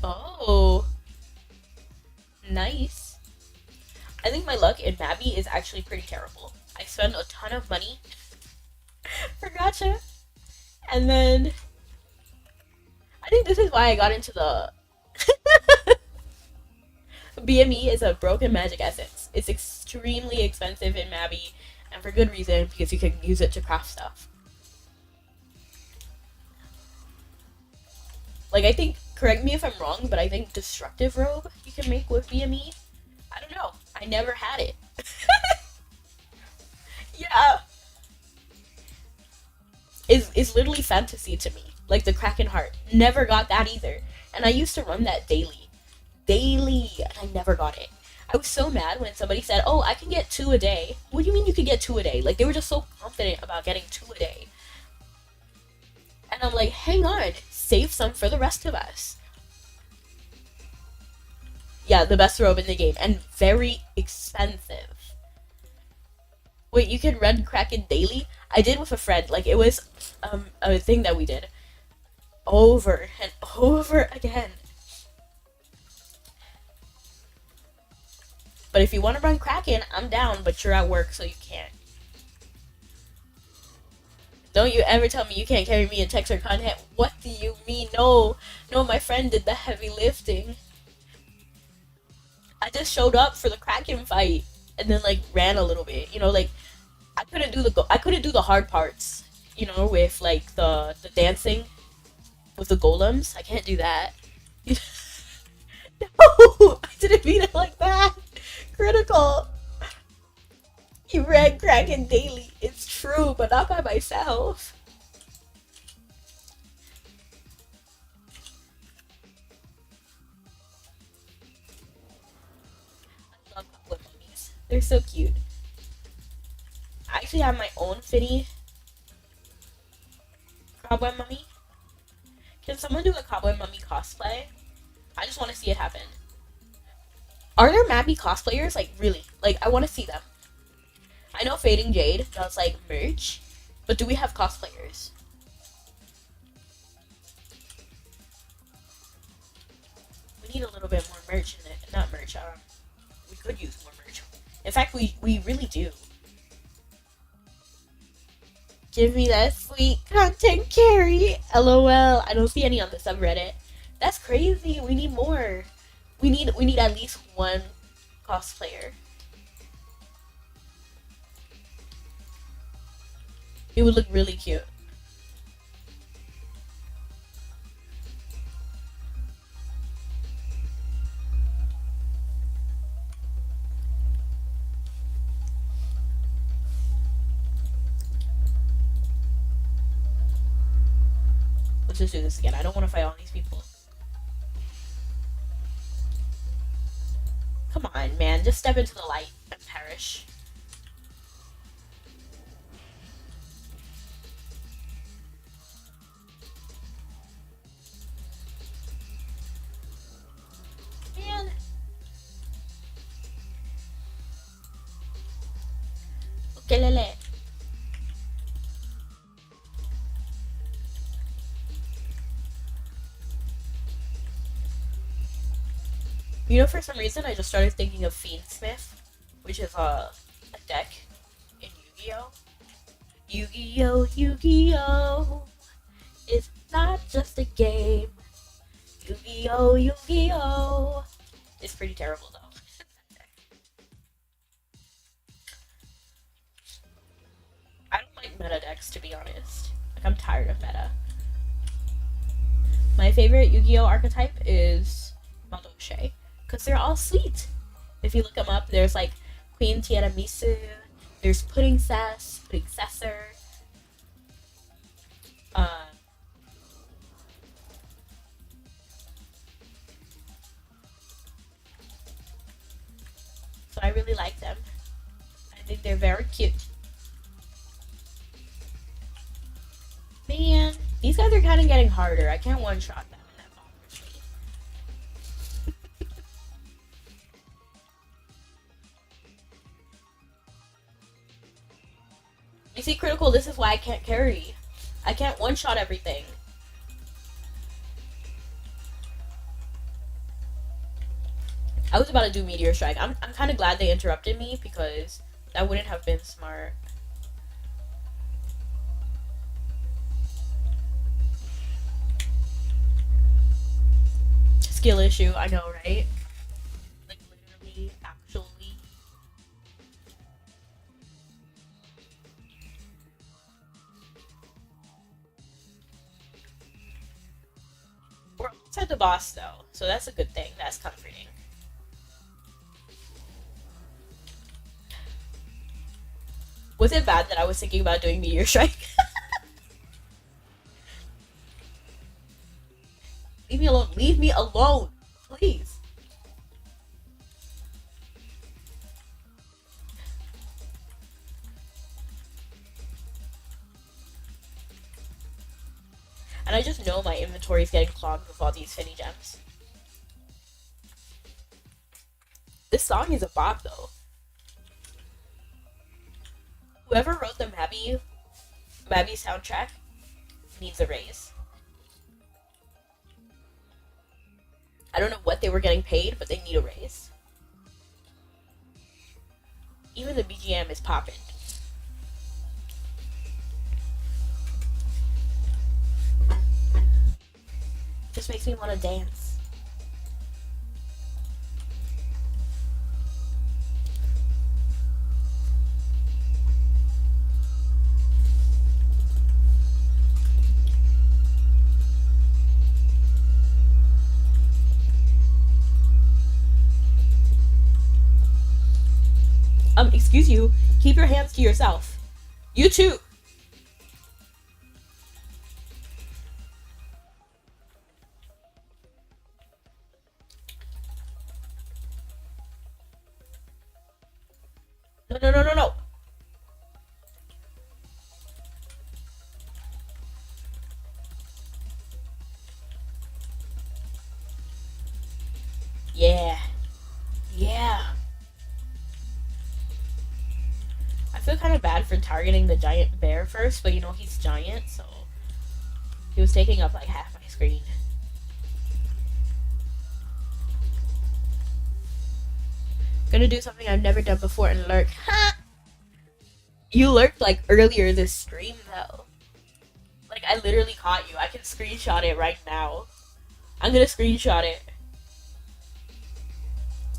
Oh, nice. I think my luck in Mabi is actually pretty terrible. I spend a ton of money for gacha, and then I think this is why I got into the BME is a broken magic essence. It's extremely expensive in Mabi, and for good reason, because you can use it to craft stuff. Like, I think, correct me if I'm wrong, but I think Destructive Robe you can make with BME. I don't know. I never had it. Yeah. It's literally fantasy to me. Like the Kraken Heart. Never got that either. And I used to run that daily. And I never got it. I was so mad when somebody said, oh, I can get 2 a day. What do you mean you could get 2 a day? Like, they were just so confident about getting 2 a day. And I'm like, hang on, save some for the rest of us. Yeah, the best robe in the game, and very expensive. Wait, you can run Kraken daily? I did with a friend. Like, it was a thing that we did over and over again. But if you want to run Kraken, I'm down, but you're at work, so you can't. Don't you ever tell me you can't carry me in texture content. What do you mean? No, no, my friend did the heavy lifting. I just showed up for the Kraken fight and then like ran a little bit. You know, like I couldn't do the hard parts. You know, with like the dancing with the golems. I can't do that. No, I didn't mean it like that. Critical. You ran Kraken daily. It's true, but not by myself. I love goblin mummies. They're so cute. I actually have my own Finny cowboy mummy. Can someone do a cowboy mummy cosplay? I just want to see it happen. Are there Mabi cosplayers? Like, really? Like, I want to see them. I know Fading Jade does, like, merch, but do we have cosplayers? We need a little bit more merch in it. Not merch, we could use more merch. In fact, we really do. Give me that sweet content, Carrie. LOL. I don't see any on the subreddit. That's crazy. We need more. We need at least one cosplayer. It would look really cute. Let's just do this again. I don't want to fight all these people. Come on, man. Just step into the light and perish. Man. Okay, lele. You know, for some reason, I just started thinking of Fiendsmith, which is a deck in Yu-Gi-Oh! Yu-Gi-Oh! Yu-Gi-Oh! It's not just a game. Yu-Gi-Oh! Yu-Gi-Oh! It's pretty terrible, though. I don't like meta decks, to be honest. Like, I'm tired of meta. My favorite Yu-Gi-Oh! Archetype is Madoche, because they're all sweet. If you look them up, there's like Queen Tiramisu, there's Pudding Cessor, so I really like them. I think they're very cute. Man, these guys are kind of getting harder. I can't one-shot them, and that bothers me. You see, Critical, this is why I can't carry. I can't one-shot everything. I was about to do Meteor Strike. I'm kind of glad they interrupted me, because that wouldn't have been smart. Skill issue, I know, right? Like, literally, actually. We're outside the boss, though, so that's a good thing. That's comforting. Was it bad that I was thinking about doing Meteor Strike? Leave me alone. Leave me alone. Please. And I just know my inventory is getting clogged with all these finny gems. This song is a bop, though. Whoever wrote the Mabi soundtrack needs a raise. I don't know what they were getting paid, but they need a raise. Even the BGM is popping. Just makes me want to dance. Excuse you. Keep your hands to yourself. You too. No, no, no, no, no. Yeah. Yeah. I feel kind of bad for targeting the giant bear first, but you know, he's giant, so he was taking up like half my screen. Gonna do something I've never done before and lurk. Ha! You lurked like earlier this stream though. Like I literally caught you. I can screenshot it right now. I'm gonna screenshot it.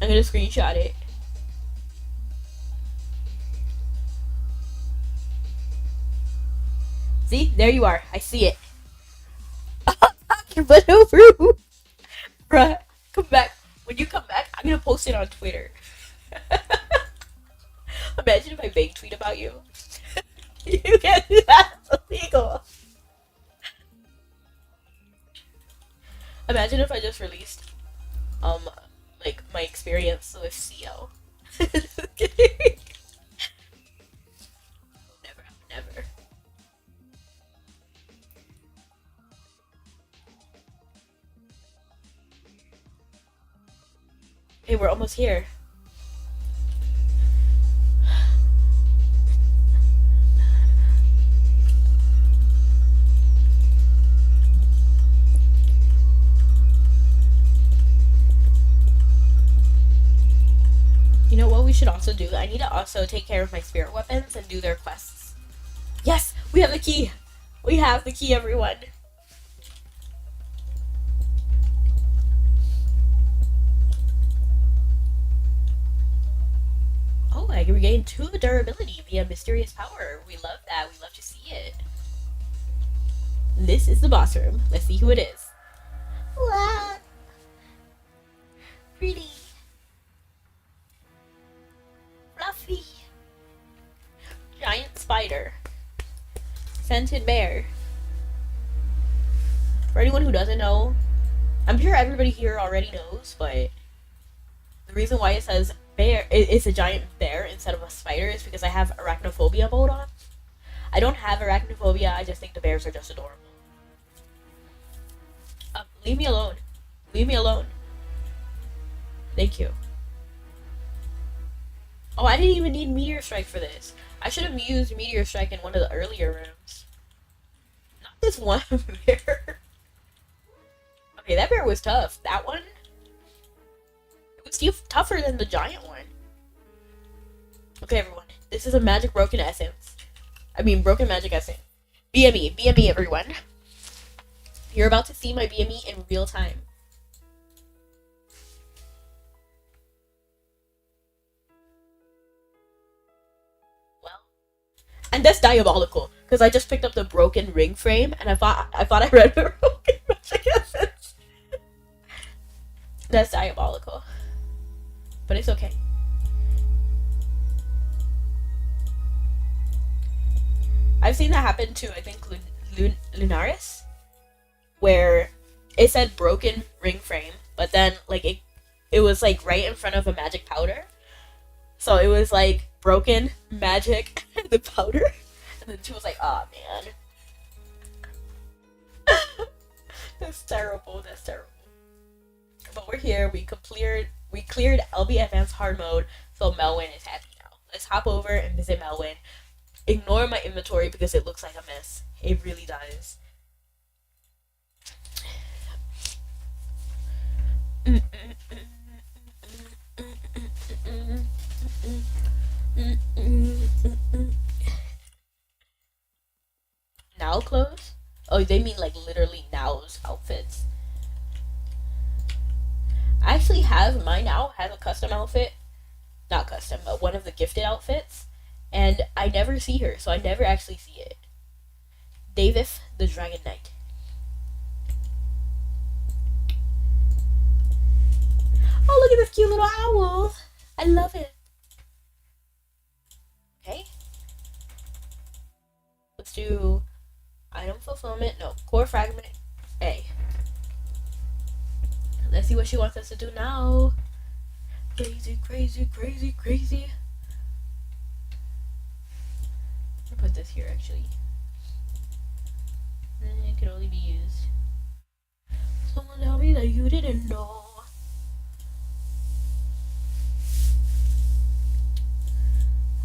I'm gonna screenshot it. See? There you are. I see it. But over. Bruh, come back. When you come back, I'm gonna post it on Twitter. Imagine if I vague tweet about you. You can't do that. It's illegal. Imagine if I just released, like my experience with CO. Never. Hey, we're almost here. You know what we should also do? I need to also take care of my spirit weapons and do their quests. Yes! We have the key! We have the key, everyone! Oh, I regained 2 durability via mysterious power. We love that. We love to see it. This is the boss room. Let's see who it is. Wow! Pretty. Fluffy. Giant spider. Scented bear. For anyone who doesn't know, I'm sure everybody here already knows, but the reason why it says bear, it's a giant bear instead of a spider, is because I have arachnophobia mode on. I don't have arachnophobia, I just think the bears are just adorable. Leave me alone. Leave me alone. Thank you. Oh, I didn't even need Meteor Strike for this. I should have used Meteor Strike in one of the earlier rooms. Not this one bear. Okay, that bear was tough. That one? It was still tougher than the giant one. Okay, everyone. This is a magic broken essence. Broken magic essence. BME, everyone. You're about to see my BME in real time. Well, and that's diabolical because I just picked up the broken ring frame and I thought I read the broken magic essence. That's diabolical, but it's okay. I've seen that happen to, I think, Lunaris, where it said broken ring frame, but then like it was like right in front of a magic powder, so it was like broken magic the powder, and then she was like, oh man. That's terrible. That's terrible. But we're here. We cleared LBFM's hard mode, so Melwin is happy now. Let's hop over and visit Melwin. Ignore my inventory because it looks like a mess. It really does. Now clothes? Oh, they mean like literally now's outfits. I actually have mine now has a custom outfit, not custom, but one of the gifted outfits, and I never see her, so I never actually see it. Davis, the Dragon Knight. Oh, look at this cute little owl. I love it. Okay. Let's do item fulfillment. No, core fragment A. Let's see what she wants us to do now. Crazy, crazy, crazy, crazy. I'm gonna put this here actually. It can only be used. Someone tell me that you didn't know.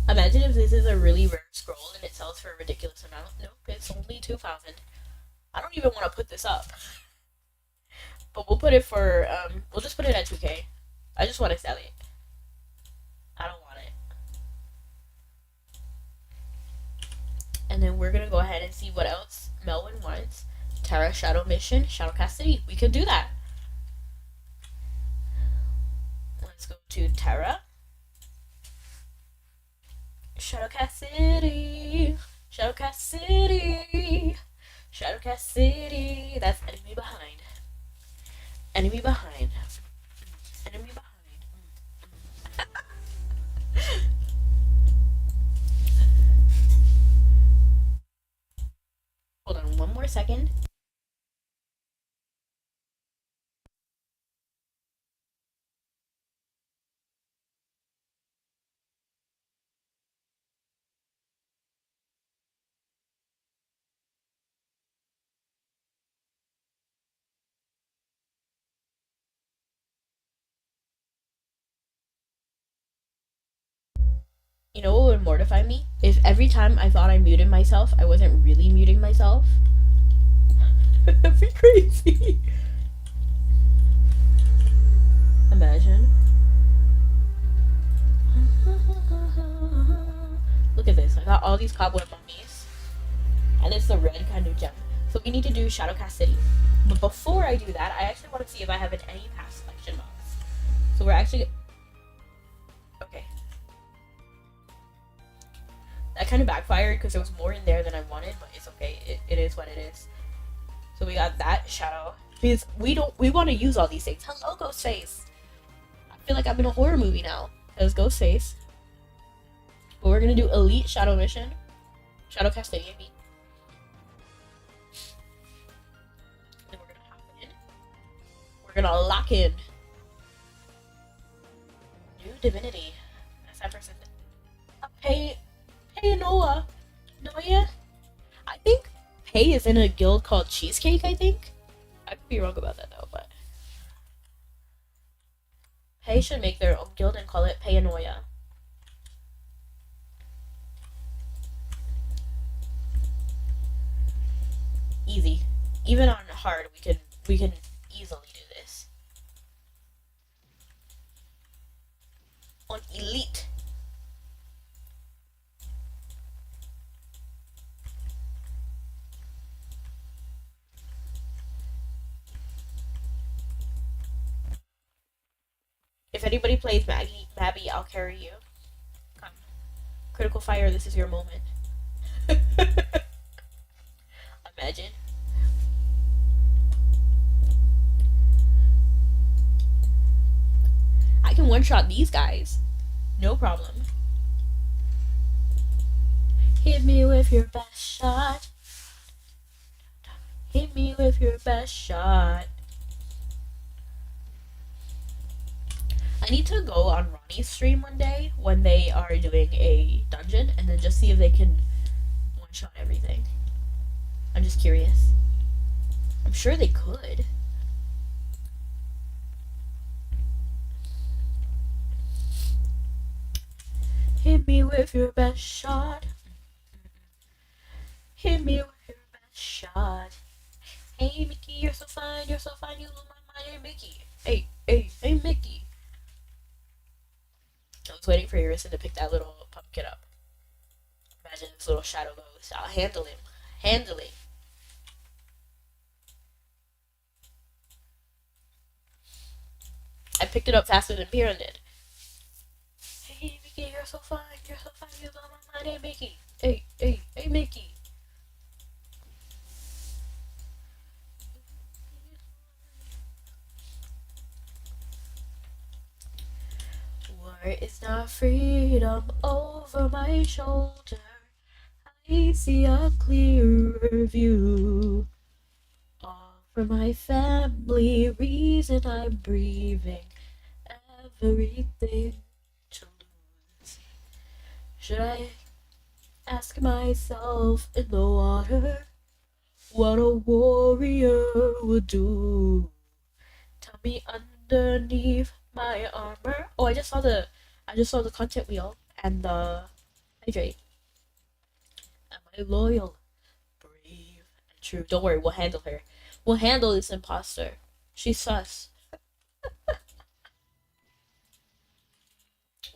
Imagine if this is a really rare scroll and it sells for a ridiculous amount. Nope, it's only 2,000. I don't even want to put this up. But we'll put it for, we'll just put it at 2K. I just want to sell it. I don't want it. And then we're going to go ahead and see what else Melvin wants. Terra Shadow Mission, Shadow Custody. We could do that. Let's go to Terra. Shadowcast City, Shadowcast City, Shadowcast City. That's enemy behind. Enemy behind. Enemy behind. Hold on one more second. You know what would mortify me? If every time I thought I muted myself, I wasn't really muting myself. That'd be crazy. Imagine. Look at this. I got all these cobweb mummies. And it's the red kind of gem. So we need to do Shadowcast City. But before I do that, I actually want to see if I have an any pass selection box. So we're actually... Okay. That kind of backfired because there was more in there than I wanted, but it's okay. It is what it is. So we got that shadow. Because we want to use all these things. Hello, Ghostface. I feel like I'm in a horror movie now. There's Ghostface. But we're gonna do Elite Shadow Mission. Shadow Custody, I mean. And we're gonna hop in. We're gonna lock in. New Divinity. That's that person. Hey Noah. Noah? I think Pei is in a guild called Cheesecake, I think. I could be wrong about that though, but Pei should make their own guild and call it Peianoia. Easy. Even on hard, we can easily do this. On elite. If anybody plays Mabi, I'll carry you. Come. Critical Fire, this is your moment. Imagine. I can one-shot these guys. No problem. Hit me with your best shot. Hit me with your best shot. I need to go on Ronnie's stream one day when they are doing a dungeon and then just see if they can one-shot everything. I'm just curious. I'm sure they could. Hit me with your best shot. Hit me with your best shot. Hey Mickey, you're so fine, you lose my mind. Hey Mickey. Hey Mickey. I was waiting for Harrison to pick that little pumpkin up. Imagine this little shadow ghost. I'll handle him. Handle it. I picked it up faster than Piran did. Hey Mickey, you're so fine, you lose my mind. Hey Mickey. Hey Mickey. War is not freedom over my shoulder. I see a clearer view. All for my family, reason I'm breathing. Everything to lose. Should I ask myself in the water what a warrior would do? Tell me underneath my armor. Oh, I just saw the content wheel and the hydrate. Am I loyal, brave, and true? Don't worry, we'll handle her. We'll handle this imposter. She's sus.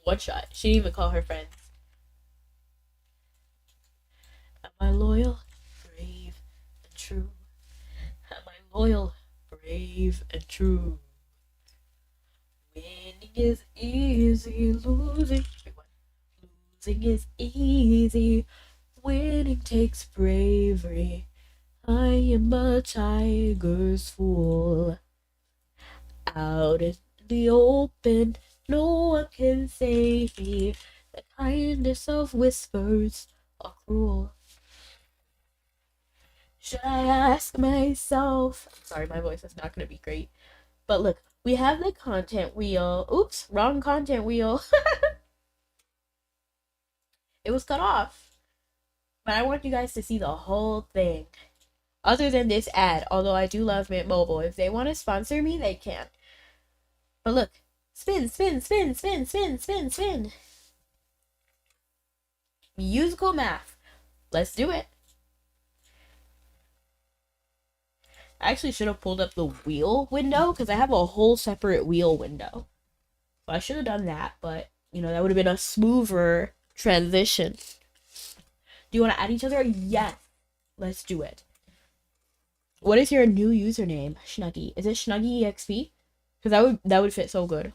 One shot. She didn't even call her friends. Am I loyal, brave, and true? Am I loyal, brave, and true? Winning is easy, losing is easy. Winning takes bravery. I am a tiger's fool. Out in the open, no one can save me. The kindness of whispers are cruel. Should I ask myself? Sorry, my voice is not going to be great. But look, we have the content wheel. Oops, wrong content wheel. It was cut off. But I want you guys to see the whole thing. Other than this ad, although I do love Mint Mobile. If they want to sponsor me, they can. But look, spin, spin, spin, spin, spin, spin, spin. Musical math. Let's do it. I actually should have pulled up the wheel window because I have a whole separate wheel window. So I should have done that, but you know, that would have been a smoother transition. Do you want to add each other? Yes. Let's do it. What is your new username, Schnuggy? Is it Schnuggy EXP? Because that would fit so good.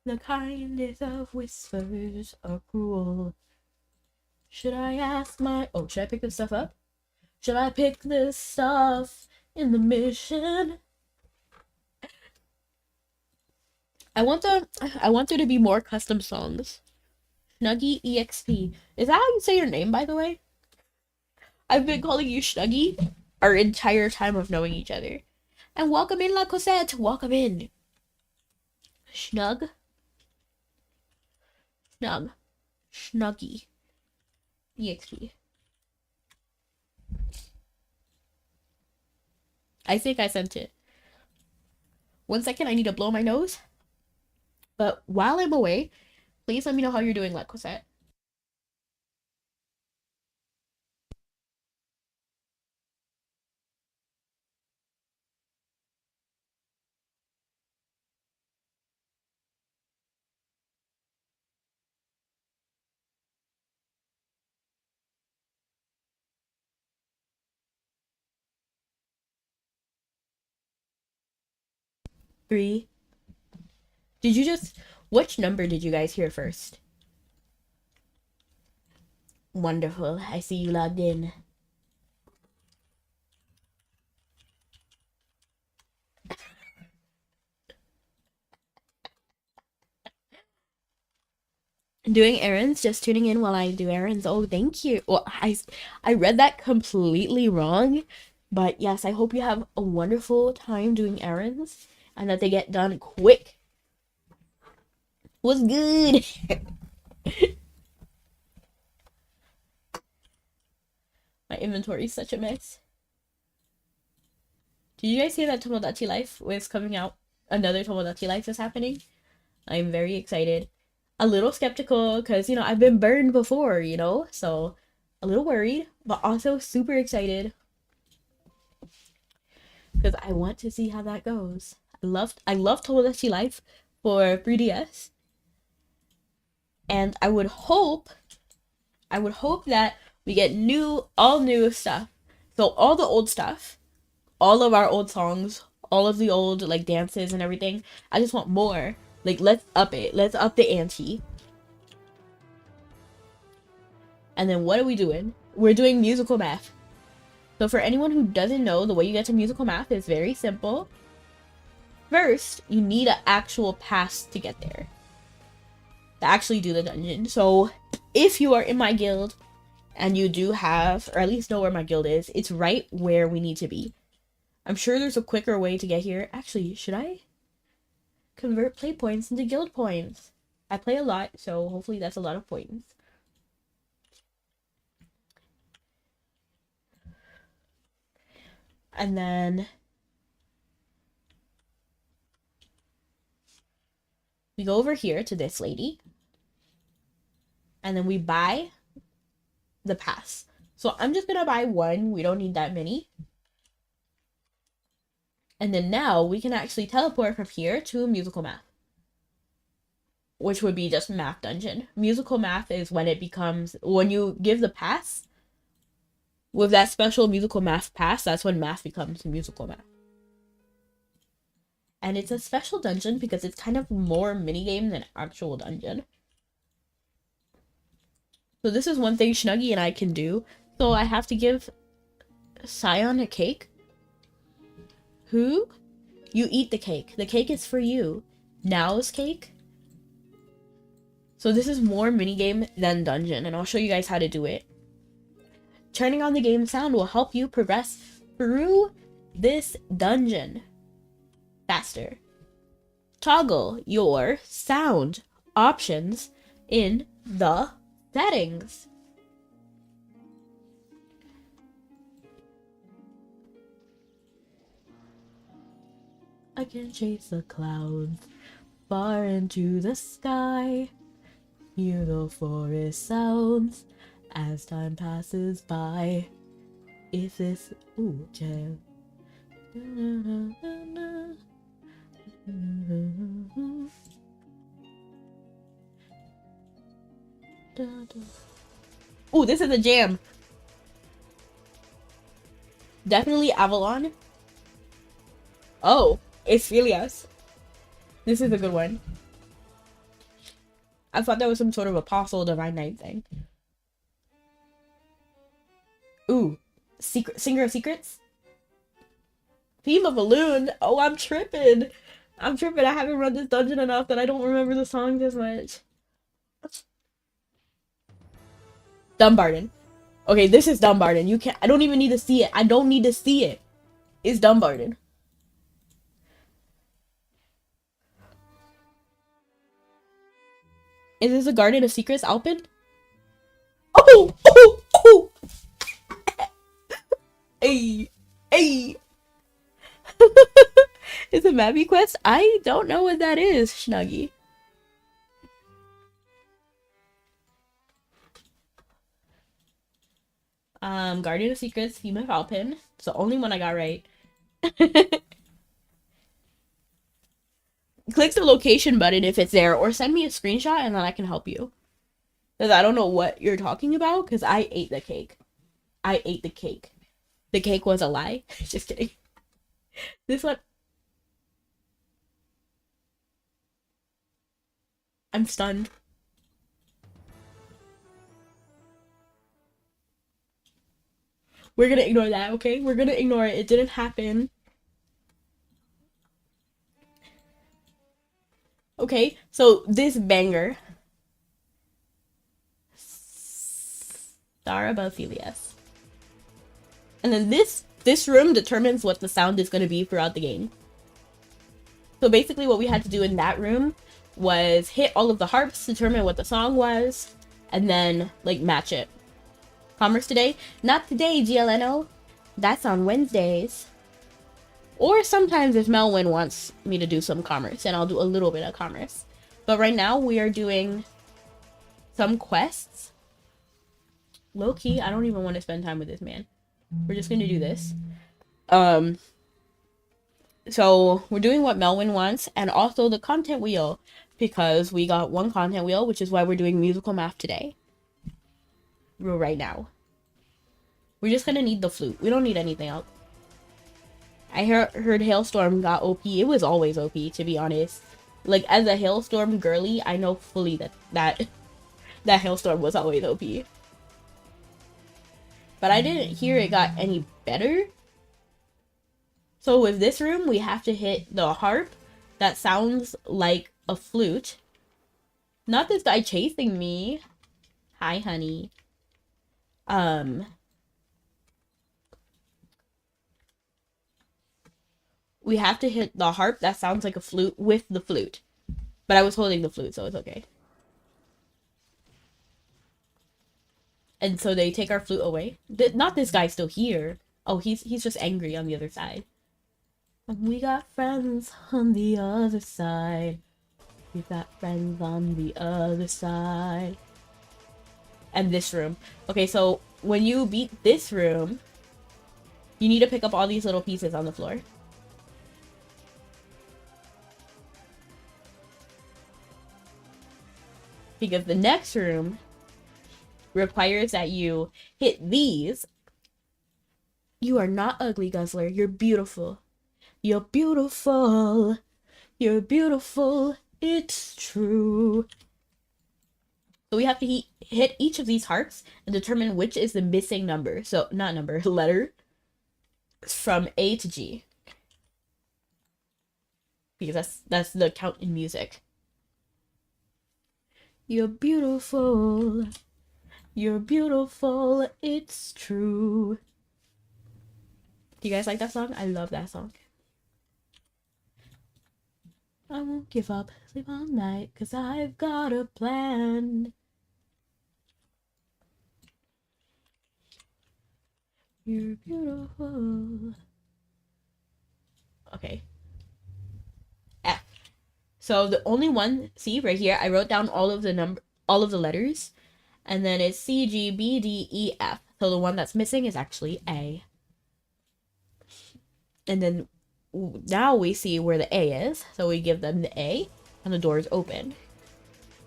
The kindness of whispers are cruel. Should I ask my... Oh, should I pick this stuff up? Should I pick this stuff in the mission? I want there to be more custom songs. Schnuggy EXP. Is that how you say your name, by the way? I've been calling you Schnuggy our entire time of knowing each other. And welcome in, La Cosette. Welcome in. Schnug. Snug. Schnuggy. EXP. I think I sent it. 1 second, I need to blow my nose. But while I'm away, please let me know how you're doing, La Cosette. Three. Which number did you guys hear first? Wonderful. I see you logged in. Doing errands, just tuning in while I do errands. Oh, thank you. Well, I read that completely wrong, but yes, I hope you have a wonderful time doing errands and that they get done quick. What's good? My inventory is such a mess. Did you guys see that Tomodachi Life was coming out? Another Tomodachi Life is happening. I'm very excited. A little skeptical because, I've been burned before, So a little worried, but also super excited because I want to see how that goes. I love Tomodachi Life for 3DS. And I would hope that we get all new stuff. So all the old stuff, all of our old songs, all of the old like dances and everything. I just want more. Like, let's up it. Let's up the ante. And then what are we doing? We're doing musical math. So for anyone who doesn't know, the way you get to musical math is very simple. First, you need an actual pass to get there. To actually do the dungeon. So if you are in my guild and you do have, or at least know where my guild is, it's right where we need to be. I'm sure there's a quicker way to get here. Actually, should I convert play points into guild points? I play a lot, so hopefully that's a lot of points. And then we go over here to this lady. And then we buy the pass. So I'm just gonna buy one. We don't need that many. And then now we can actually teleport from here to musical math, which would be just math dungeon. Musical math is when you give the pass with that special musical math pass. That's when math becomes musical math. And it's a special dungeon because it's kind of more minigame than actual dungeon. So this is one thing Snuggy and I can do. So I have to give Scion a cake. Who? You eat the cake. The cake is for you. Now's cake. So this is more minigame than dungeon, and I'll show you guys how to do it. Turning on the game sound will help you progress through this dungeon faster. Toggle your sound options in the settings. I can chase the clouds far into the sky, hear the forest sounds as time passes by. If this jam. Ooh, this is a jam. Definitely Avalon. Oh, it's Philias. This is a good one. I thought that was some sort of apostle divine knight thing. Ooh, Singer of Secrets. Theme of Balloon. Oh, I'm tripping. I haven't run this dungeon enough that I don't remember the songs as much. Dumbarton. Okay, this is Dumbarton. I don't even need to see it. I don't need to see it. It's Dumbarton. Is this a Garden of Secrets, Alpin? Oh! Oh! Oh! Hey! Hey! Is it Mabi Quest? I don't know what that is, Snuggy. Guardian of Secrets, Theme of Alpin. It's the only one I got right. Click the location button if it's there, or send me a screenshot and then I can help you. Because I don't know what you're talking about, because I ate the cake. I ate the cake. The cake was a lie. Just kidding. This one... I'm stunned. We're gonna ignore that, okay? We're gonna ignore it. It didn't happen. Okay, so this banger. Star above Philias. And then this room determines what the sound is going to be throughout the game. So basically what we had to do in that room was hit all of the harps, determine what the song was, and then like match it. Commerce today? Not today, GLNO. That's on Wednesdays. Or sometimes if Melwin wants me to do some commerce, and I'll do a little bit of commerce. But right now we are doing some quests. Low key, I don't even want to spend time with this man. We're just gonna do this. So we're doing what Melwin wants, and also the content wheel, because we got one content wheel, which is why we're doing musical math today. Right now. We're just gonna need the flute. We don't need anything else. I heard Hailstorm got OP. It was always OP, to be honest. Like, as a Hailstorm girly, I know fully that Hailstorm was always OP. But I didn't hear it got any better. So with this room, we have to hit the harp that sounds like a flute. Not this guy chasing me. Hi, honey. We have to hit the harp that sounds like a flute with the flute. But I was holding the flute, so it's okay. And so they take our flute away. Not this guy still here. Oh, he's just angry on the other side. We got friends on the other side. We got friends on the other side. And this room. Okay, so when you beat this room, you need to pick up all these little pieces on the floor. Because the next room requires that you hit these. You are not ugly, Guzzler. You're beautiful. You're beautiful. You're beautiful. It's true. So we have to hit each of these harps and determine which is the missing number. So, not number, letter. From A to G. Because that's the count in music. You're beautiful. You're beautiful. It's true. Do you guys like that song? I love that song. I won't give up, sleep all night, 'cause I've got a plan. You're beautiful. Okay. F. So the only one, see right here, I wrote down all of the letters, and then it's C, G, B, D, E, F. So the one that's missing is actually A. And then now we see where the A is, so we give them the A, and the door is open.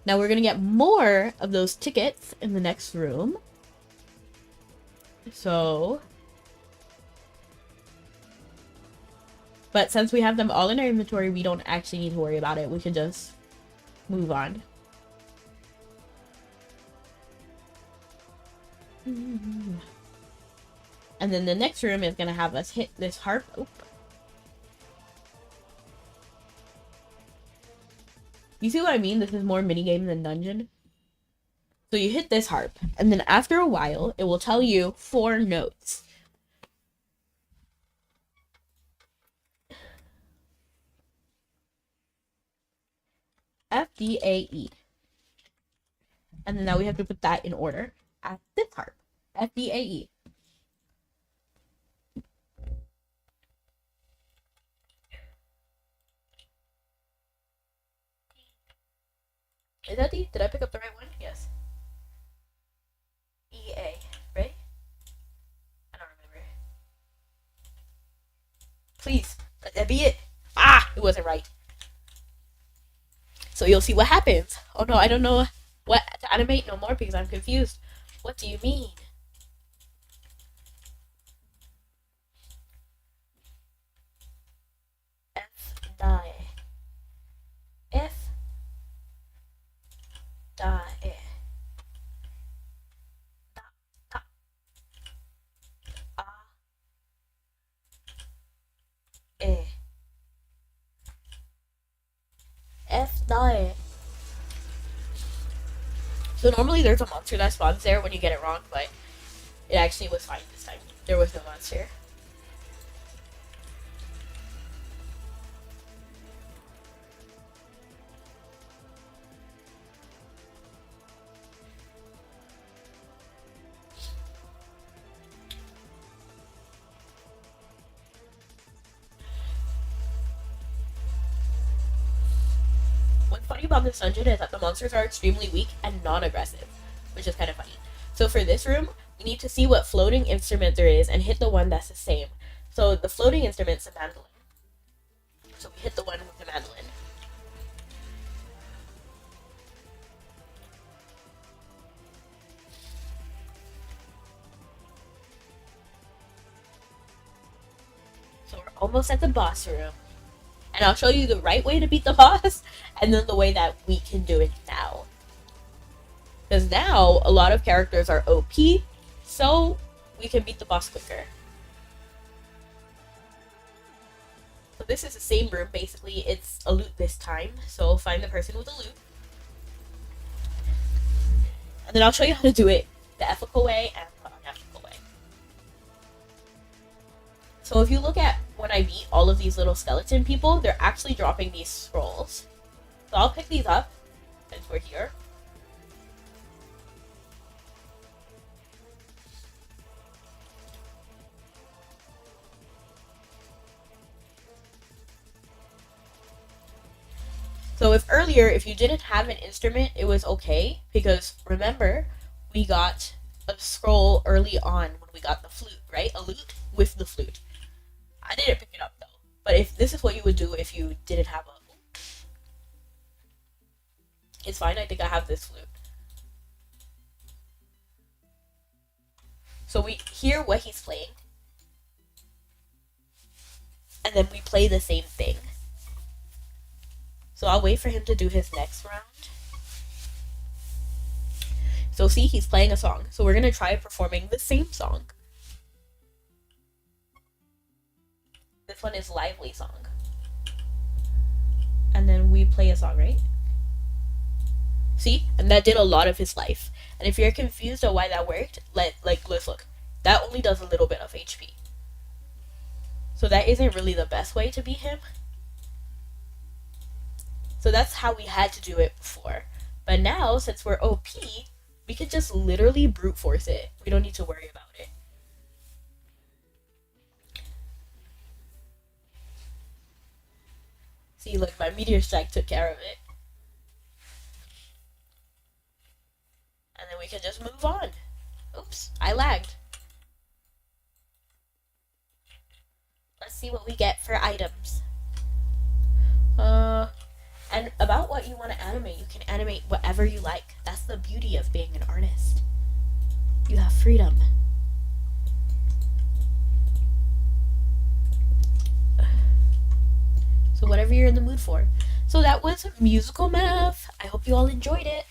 Now we're gonna get more of those tickets in the next room. So, but since we have them all in our inventory, we don't actually need to worry about it. We can just move on. And then the next room is gonna have us hit this harp. Oop. You see what I mean? This is more minigame than dungeon. So you hit this harp, and then after a while, it will tell you 4 notes. F, D, A, E. And then now we have to put that in order at this harp. F, D, A, E. Is that D? Did I pick up the right one? Yes. E, A. Right? I don't remember. Please, let that be it. Ah! It wasn't right. So you'll see what happens. Oh no, I don't know what to animate no more because I'm confused. What do you mean? F, die. F, die. F, die. So normally there's a monster that spawns there when you get it wrong, but it actually was fine this time. There was no monster. funny about this dungeon is that the monsters are extremely weak and non-aggressive, which is kind of funny. So for this room, we need to see what floating instrument there is and hit the one that's the same. So the floating instrument's a mandolin. So we hit the one with the mandolin. So we're almost at the boss room. And I'll show you the right way to beat the boss, and then the way that we can do it now. Because now, a lot of characters are OP, so we can beat the boss quicker. So this is the same room, basically. It's a loot this time, so find the person with the loot. And then I'll show you how to do it the ethical way and the unethical way. So if you look at when I beat all of these little skeleton people, they're actually dropping these scrolls. So I'll pick these up, since we're here. So if you didn't have an instrument, it was okay, because remember, we got a scroll early on when we got the flute, right? A loot with the flute. I didn't pick it up though, but if this is what you would do if you didn't have a flute. It's fine, I think I have this flute. So we hear what he's playing, and then we play the same thing. So I'll wait for him to do his next round. So see, he's playing a song. So we're going to try performing the same song. This one is Lively Song. And then we play a song, right? See? And that did a lot of his life. And if you're confused on why that worked, let's look. That only does a little bit of HP. So that isn't really the best way to beat him. So that's how we had to do it before. But now, since we're OP, we could just literally brute force it. We don't need to worry about it. See, look, my meteor strike took care of it. And then we can just move on. Oops, I lagged. Let's see what we get for items. And about what you want to animate, you can animate whatever you like. That's the beauty of being an artist. You have freedom. So whatever you're in the mood for. So that was musical math. I hope you all enjoyed it.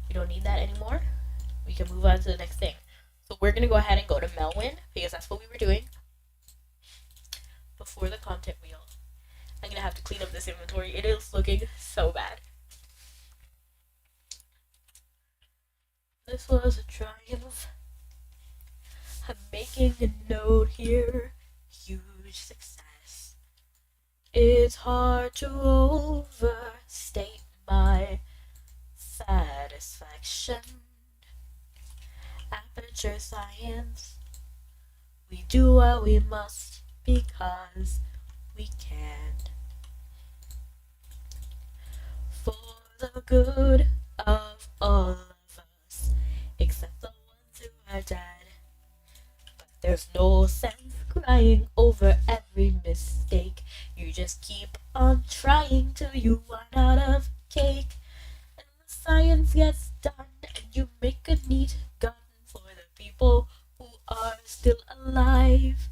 We don't need that anymore. We can move on to the next thing. So we're going to go ahead and go to Melwin, because that's what we were doing before the content wheel. I'm gonna have to clean up this inventory. It is looking so bad. This was a triumph. I'm making a note here. Huge success. It's hard to overstate my satisfaction. Aperture science. We do what we must because we can. For the good of all of us, except the ones who are dead. But there's no sense crying over every mistake. You just keep on trying till you run out of cake. And the science gets done, and you make a neat gun for the people who are still alive.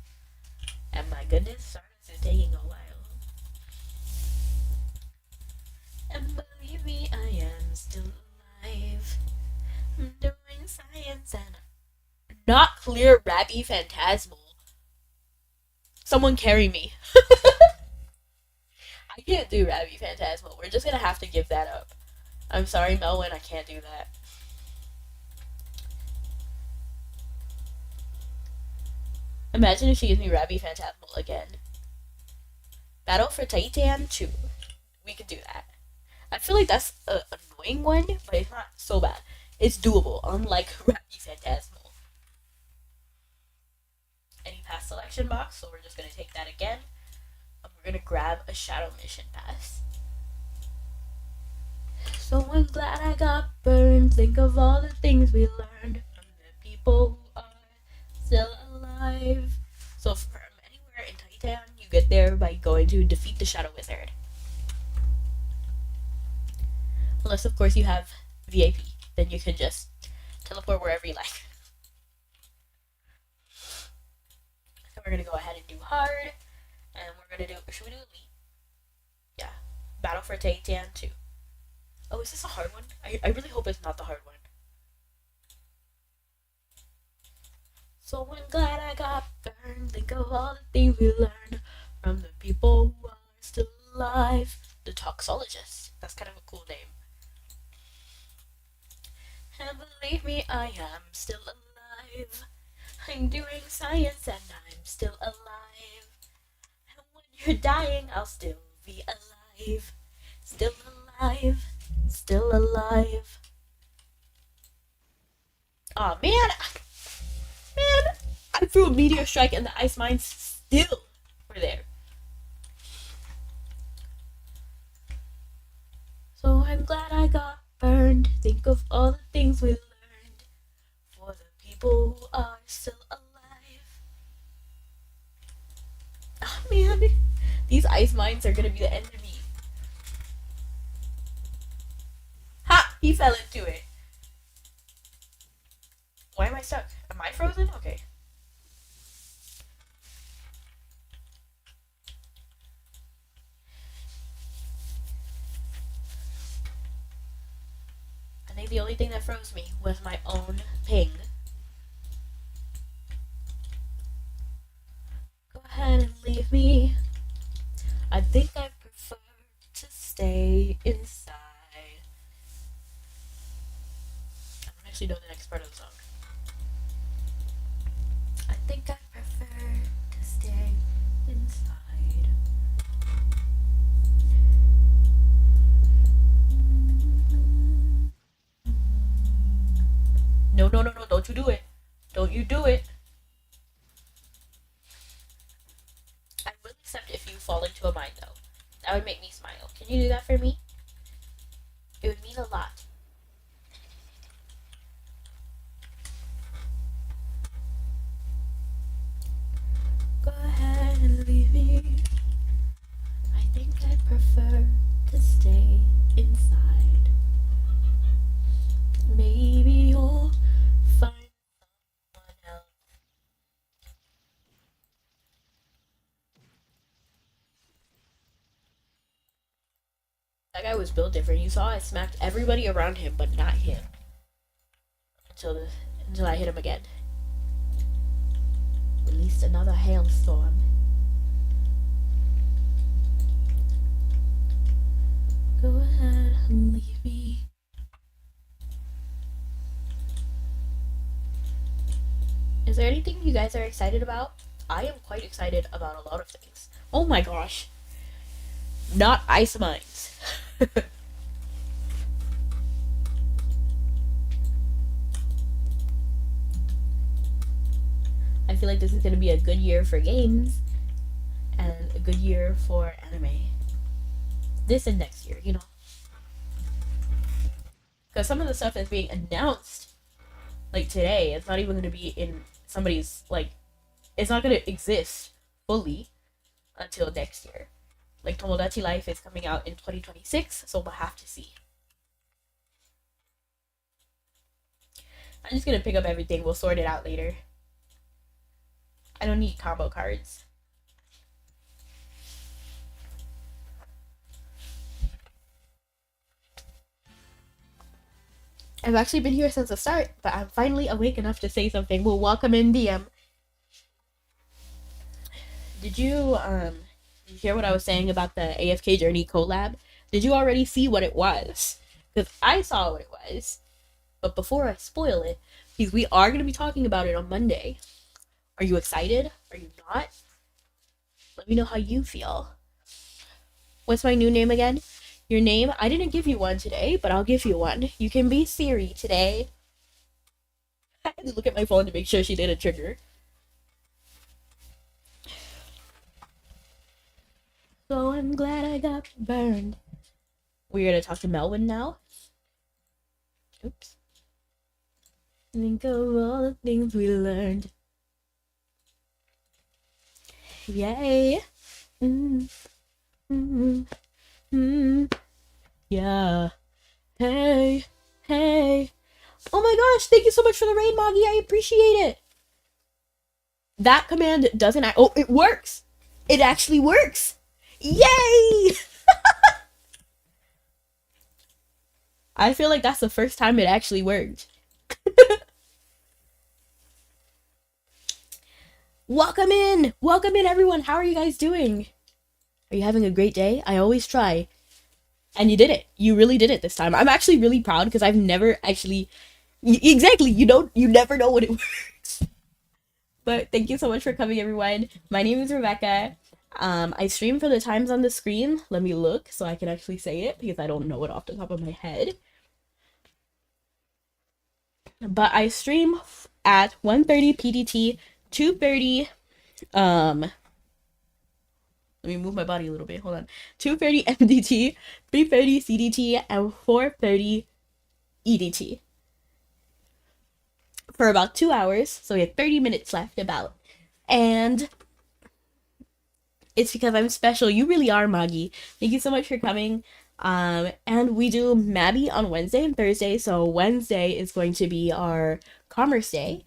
And my goodness, science is taking a while. And believe me, I am still alive. I'm doing science and not clear Rabby Phantasmal. Someone carry me. I can't do Rabby Phantasmal. We're just gonna have to give that up. I'm sorry, Melwin, I can't do that. Imagine if she gives me Rabby Phantasmal again. Battle for Titan 2. We could do that. I feel like that's an annoying one, but it's not so bad. It's doable, unlike Rabby Phantasmal. And he passed selection box, so we're just going to take that again. And we're We're gonna grab a shadow mission pass. So I'm glad I got burned. Think of all the things we learned from the people who are still alive. So from anywhere in Titan, you get there by going to defeat the Shadow Wizard. Unless, of course, you have VIP. Then you can just teleport wherever you like. So we're going to go ahead and do hard. And we're going to do... Should we do elite? Yeah. Battle for Titan 2. Oh, is this a hard one? I really hope it's not the hard one. So I'm glad I got burned. Think of all the things we learned from the people who are still alive. The Toxologist. That's kind of a cool name. And believe me, I am still alive. I'm doing science and I'm still alive. And when you're dying, I'll still be alive. Still alive. Still alive. Aw, oh, man. Man, I threw a meteor strike and the ice mines still were there. So I'm glad I got burned. Think of all the things we learned for the people who are still alive. Oh man, these ice mines are gonna be the end of me. Ha! He fell into it. Why am I stuck? Am I frozen? Okay. I think the only thing that froze me was my own ping. Go ahead and leave me. I think I prefer to stay inside. I don't actually know the next part of the song. I think I prefer to stay inside. No, no, no, no, don't you do it. Don't you do it. I will accept if you fall into a mine, though. That would make me smile. Can you do that for me? It would mean a lot. Go ahead and leave me. I think I prefer to stay inside. Maybe you'll find someone else. That guy was built different. You saw I smacked everybody around him, but not him. Until I hit him again. Released another hailstorm. Go ahead and leave me. Is there anything you guys are excited about? I am quite excited about a lot of things. Oh my gosh. Not ice mines. I feel like this is going to be a good year for games and a good year for anime. This and next year, you know. Because some of the stuff that's being announced, like today, it's not even going to be in somebody's, like, it's not going to exist fully until next year. Like, Tomodachi Life is coming out in 2026, so we'll have to see. I'm just going to pick up everything. We'll sort it out later. I don't need combo cards. I've actually been here since the start, but I'm finally awake enough to say something. Well, welcome in, DM. Did you hear what I was saying about the AFK Journey collab? Did you already see what it was? Because I saw what it was. But before I spoil it, because we are going to be talking about it on Monday. Are you excited? Are you not? Let me know how you feel. What's my new name again? Your name? I didn't give you one today, but I'll give you one. You can be Siri today. I had to look at my phone to make sure she didn't trigger. So I'm glad I got burned. We're gonna talk to Melvin now. Oops. Think of all the things we learned. Yay. Mm, mm, mm. Yeah. Hey. Hey. Oh my gosh, thank you so much for the raid, Moggy. I appreciate it. That command doesn't oh, it works. It actually works. Yay! I feel like that's the first time it actually worked. Welcome in! Welcome in, everyone. How are you guys doing? Are you having a great day? I always try. And you did it. You really did it this time. I'm actually really proud because I've never actually... Exactly, you never know when it works. But thank you so much for coming, everyone. My name is Rebecca. I stream for the times on the screen. Let me look so I can actually say it because I don't know it off the top of my head. But I stream at 1:30 PDT, 2:30 let me move my body a little bit. Hold on. 2:30 MDT, 3:30 CDT, and 4:30 EDT. For about 2 hours. So we have 30 minutes left about. And it's because I'm special. You really are, Maggie. Thank you so much for coming. And we do Mabi on Wednesday and Thursday. So Wednesday is going to be our Commerce Day.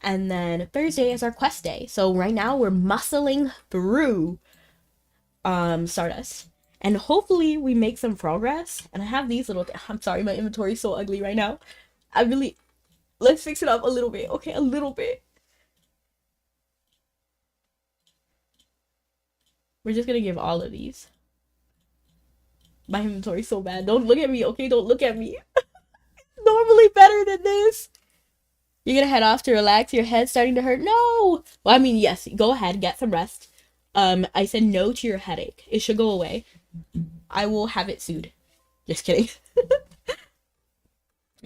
And then Thursday is our Quest Day. So right now we're muscling through Stardust. And hopefully we make some progress. And I have these little I'm sorry, my inventory is so ugly right now. Let's fix it up a little bit. Okay, a little bit. We're just gonna give all of these. My inventory's so bad. Don't look at me, okay? Don't look at me. Normally better than this. You're gonna head off to relax. Your head's starting to hurt. No! Well, I mean, yes, go ahead, get some rest. I said no to your headache. It should go away. I will have it soothed. Just kidding.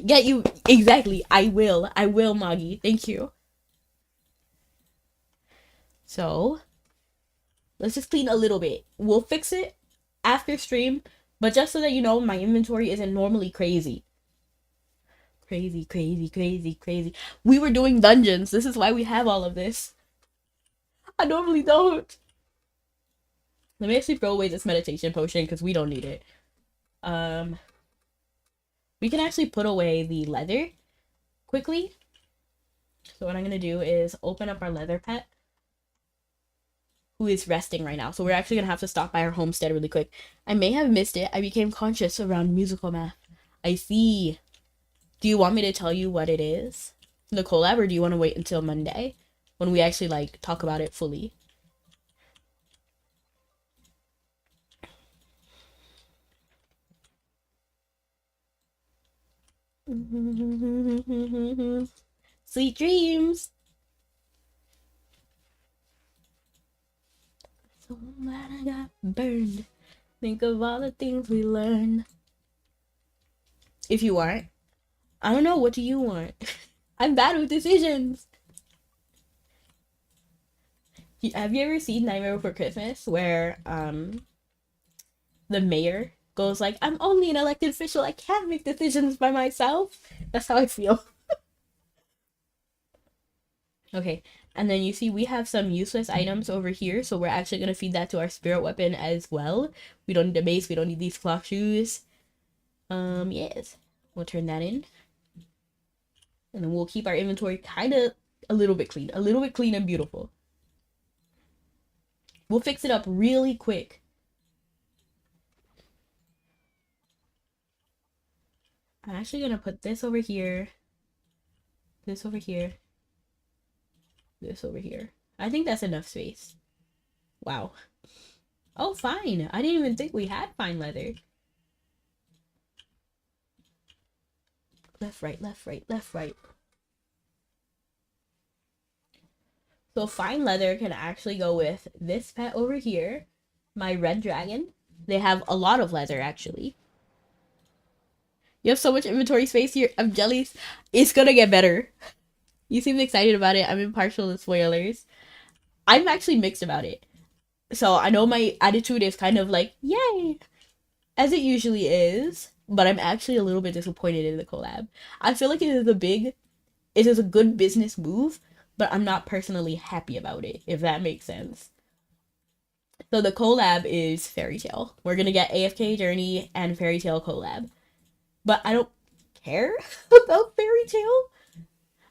Get you exactly. I will, Moggy. Thank you. So let's just clean a little bit. We'll fix it after stream, but just so that you know, my inventory isn't normally crazy. Crazy. We were doing dungeons. This is why we have all of this. I normally don't. Let me actually throw away this meditation potion because we don't need it. We can actually put away the leather quickly. So what I'm going to do is open up our leather pet, who is resting right now. So we're actually going to have to stop by our homestead really quick. I may have missed it. I became conscious around musical math. I see. Do you want me to tell you what it is? The collab, or do you want to wait until Monday when we actually like talk about it fully? Sweet dreams. So glad I got burned. Think of all the things we learned. If you want, I don't know. What do you want? I'm bad with decisions. Have you ever seen Nightmare Before Christmas where the mayor goes like, I'm only an elected official, I can't make decisions by myself? That's how I feel. Okay, and then you see we have some useless items over here, so we're actually going to feed that to our spirit weapon as well. We don't need the mace, we don't need these clock shoes. Yes, we'll turn that in. And then we'll keep our inventory kind of a little bit clean and beautiful. We'll fix it up really quick. I'm actually going to put this over here, this over here, this over here. I think that's enough space. Wow. Oh, fine. I didn't even think we had fine leather. Left, right, left, right, left, right. So fine leather can actually go with this pet over here, my red dragon. They have a lot of leather, actually. You have so much inventory space here. I'm jealous. It's gonna get better. You seem excited about it. I'm impartial to spoilers. I'm actually mixed about it. So I know my attitude is kind of like, yay, as it usually is, but I'm actually a little bit disappointed in the collab. I feel like it is a good business move, but I'm not personally happy about it, if that makes sense. So the collab is Fairy Tale. We're gonna get AFK Journey and Fairy Tale collab. But I don't care about Fairy Tale.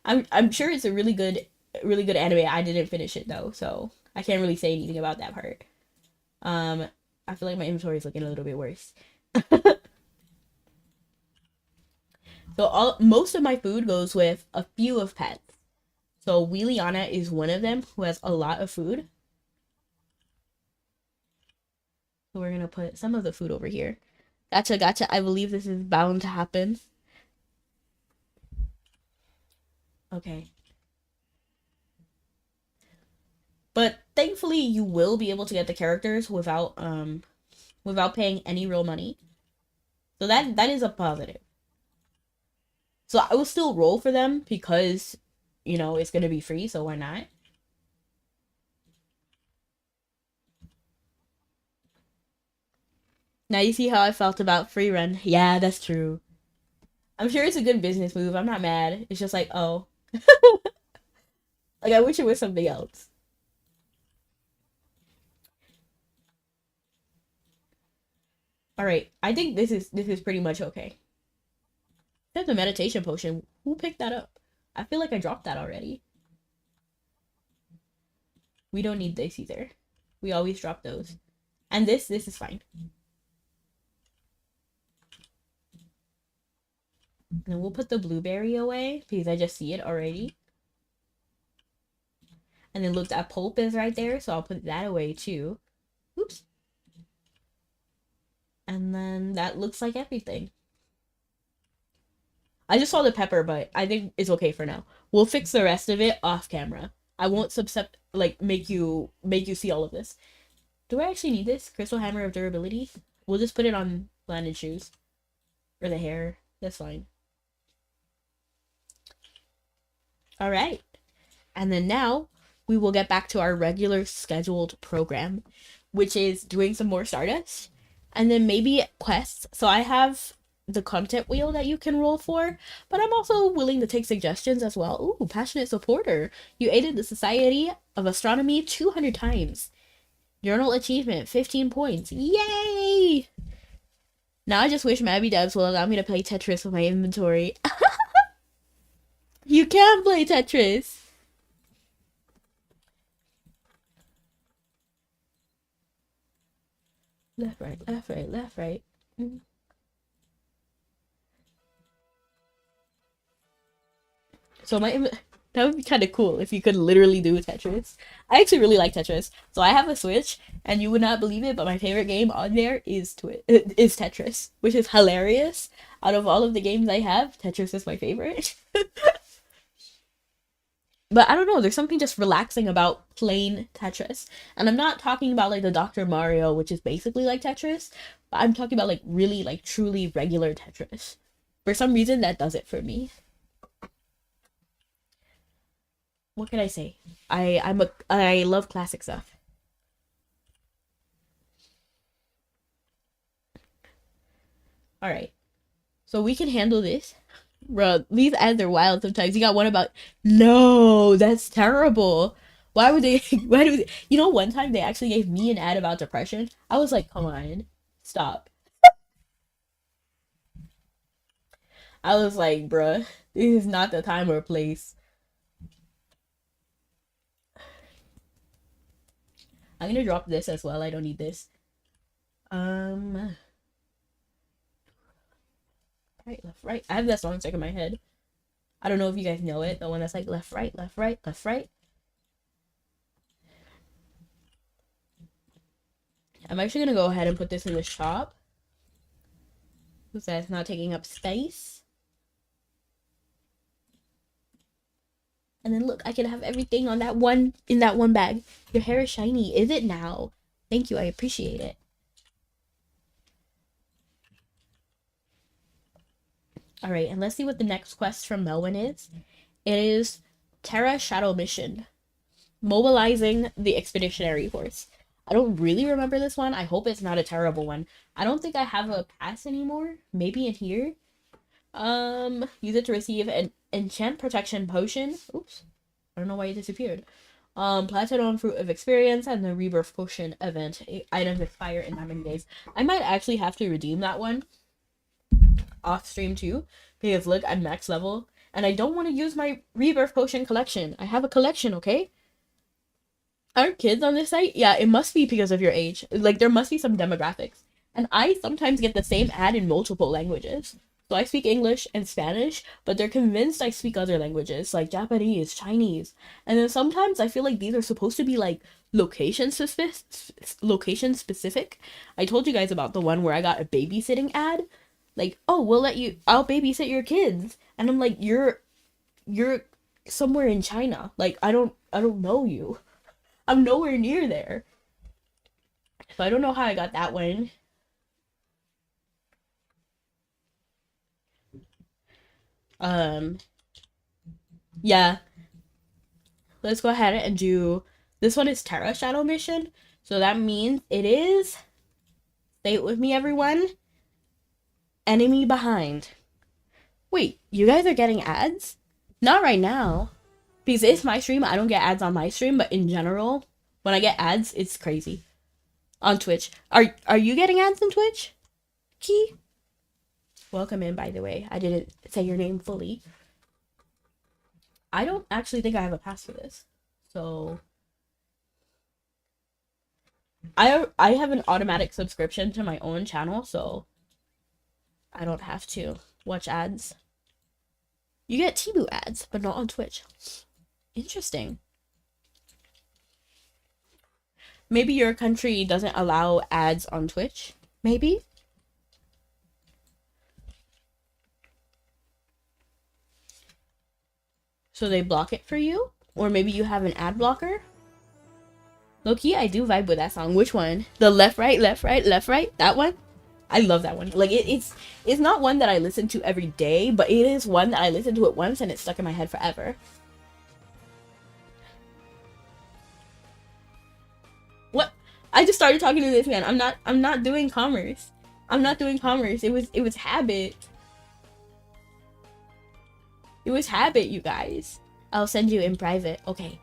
I'm sure it's a really good anime. I didn't finish it though, so I can't really say anything about that part. Um I feel like my inventory is looking a little bit worse. So all most of my food goes with a few of pets. So Wheeliana is one of them who has a lot of food. So we're gonna put some of the food over here. Gotcha, gotcha. I believe this is bound to happen. Okay. But thankfully you will be able to get the characters without paying any real money. So that is a positive. So I will still roll for them because it's gonna be free, so why not? Now you see how I felt about free run. Yeah, that's true. I'm sure it's a good business move. I'm not mad. It's just like, oh, like I wish it was something else. All right, I think this is pretty much okay. That's the meditation potion. Who picked that up? I feel like I dropped that already. We don't need this either. We always drop those. And this is fine. And then we'll put the blueberry away because I just see it already. And then look, that pulp is right there, so I'll put that away too. Oops. And then that looks like everything. I just saw the pepper, but I think it's okay for now. We'll fix the rest of it off camera. I won't make you see all of this. Do I actually need this? Crystal Hammer of Durability? We'll just put it on Landon's shoes. Or the hair. That's fine. Alright. And then now, we will get back to our regular scheduled program, which is doing some more Stardust. And then maybe quests. So I have the content wheel that you can roll for, but I'm also willing to take suggestions as well. Ooh, passionate supporter. You aided the Society of Astronomy 200 times. Journal achievement, 15 points. Yay! Now I just wish Mabi devs will allow me to play Tetris with my inventory. You can play Tetris! Left, right, left, right, left, right. So that would be kind of cool if you could literally do Tetris. I actually really like Tetris. So I have a Switch, and you would not believe it, but my favorite game on there is Tetris, which is hilarious. Out of all of the games I have, Tetris is my favorite. But I don't know, there's something just relaxing about plain Tetris. And I'm not talking about like the Dr. Mario, which is basically like Tetris, but I'm talking about like really like truly regular Tetris. For some reason that does it for me. What can I say? I love classic stuff. All right. So we can handle this. Bro, these ads are wild sometimes. You got one about no, that's terrible. Why would they why do they, one time they actually gave me an ad about depression. I was like, come on, stop. I was like, bruh, this is not the time or place. I'm gonna drop this as well. I don't need this. Um right, left, right. I have that song stuck in my head. I don't know if you guys know it. The one that's like left, right, left, right, left, right. I'm actually gonna go ahead and put this in the shop. Because that's not taking up space. And then look, I can have everything on in that one bag. Your hair is shiny. Is it now? Thank you, I appreciate it. Alright, and let's see what the next quest from Melvin is. It is Terra Shadow Mission. Mobilizing the Expeditionary Force. I don't really remember this one. I hope it's not a terrible one. I don't think I have a pass anymore. Maybe in here. Use it to receive an enchant protection potion. Oops. I don't know why it disappeared. Platinum Fruit of Experience and the Rebirth Potion event. Items expire in that many days. I might actually have to redeem that one off stream too. Because look, I'm max level. And I don't want to use my Rebirth Potion collection. I have a collection, okay? Aren't kids on this site? Yeah, it must be because of your age. Like, there must be some demographics. And I sometimes get the same ad in multiple languages. So I speak English and Spanish, but they're convinced I speak other languages, like Japanese, Chinese. And then sometimes I feel like these are supposed to be like location specific. I told you guys about the one where I got a babysitting ad. Like, oh, I'll babysit your kids. And I'm like, you're somewhere in China. Like, I don't know you. I'm nowhere near there. So I don't know how I got that one. Yeah. Let's go ahead and do, this one is Terra Shadow Mission. So that means it is, say it with me everyone, enemy behind. Wait, you guys are getting ads? Not right now. Because it's my stream, I don't get ads on my stream, but in general, when I get ads, it's crazy. On Twitch. Are you getting ads on Twitch? Key? Welcome in, by the way. I didn't say your name fully. I don't actually think I have a pass for this. So I have an automatic subscription to my own channel, so I don't have to watch ads. You get Temu ads, but not on Twitch. Interesting. Maybe your country doesn't allow ads on Twitch? Maybe? So they block it for you? Or maybe you have an ad blocker? Low-key, I do vibe with that song. Which one? The left, right, left, right, left, right? That one? I love that one. Like, it's not one that I listen to every day, but it is one that I listened to it once and it's stuck in my head forever. What? I just started talking to this man. I'm not doing commerce. I'm not doing commerce. It was habit. It was habit, you guys. I'll send you in private. Okay.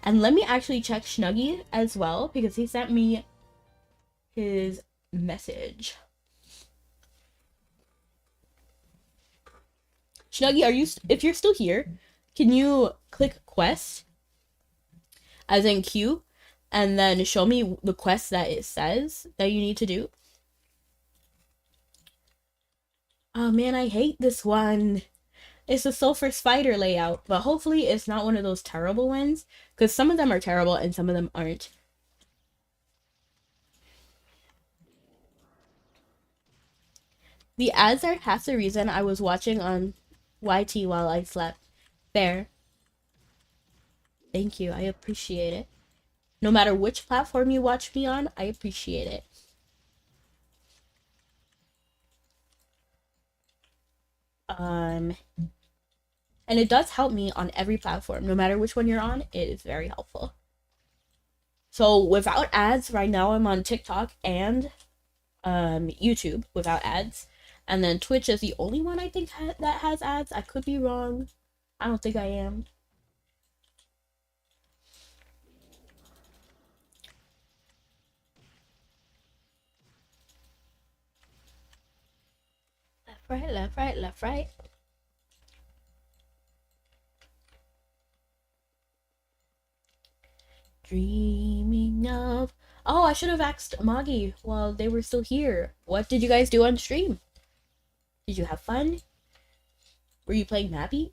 And let me actually check Snuggy as well, because he sent me his message. Snuggy, if you're still here, can you click quest, as in queue, and then show me the quest that it says that you need to do? Oh man, I hate this one. It's a sulfur spider layout, but hopefully it's not one of those terrible ones, because some of them are terrible and some of them aren't. The ads are half the reason I was watching on YT while I slept. Fair. Thank you, I appreciate it. No matter which platform you watch me on, I appreciate it. And it does help me on every platform. No matter which one you're on, it is very helpful. So without ads, right now I'm on TikTok and YouTube without ads. And then Twitch is the only one I think that has ads. I could be wrong. I don't think I am. Left, right, left, right, left, right. Dreaming of... Oh, I should have asked Magi while they were still here. What did you guys do on stream? Did you have fun? Were you playing Mabi?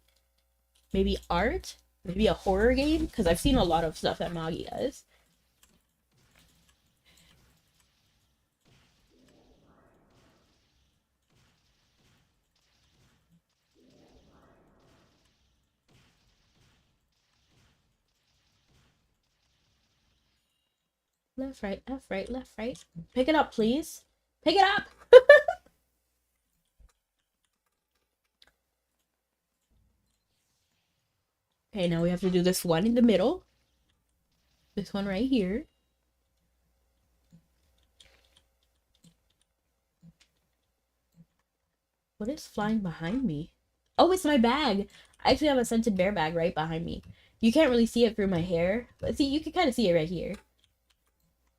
Maybe art? Maybe a horror game? Because I've seen a lot of stuff that Magi does. Left, right, left, right, left, right. Pick it up, please. Pick it up! Okay, now we have to do this one in the middle. This one right here. What is flying behind me? Oh, it's my bag. I actually have a scented bear bag right behind me. You can't really see it through my hair, but see, you can kind of see it right here.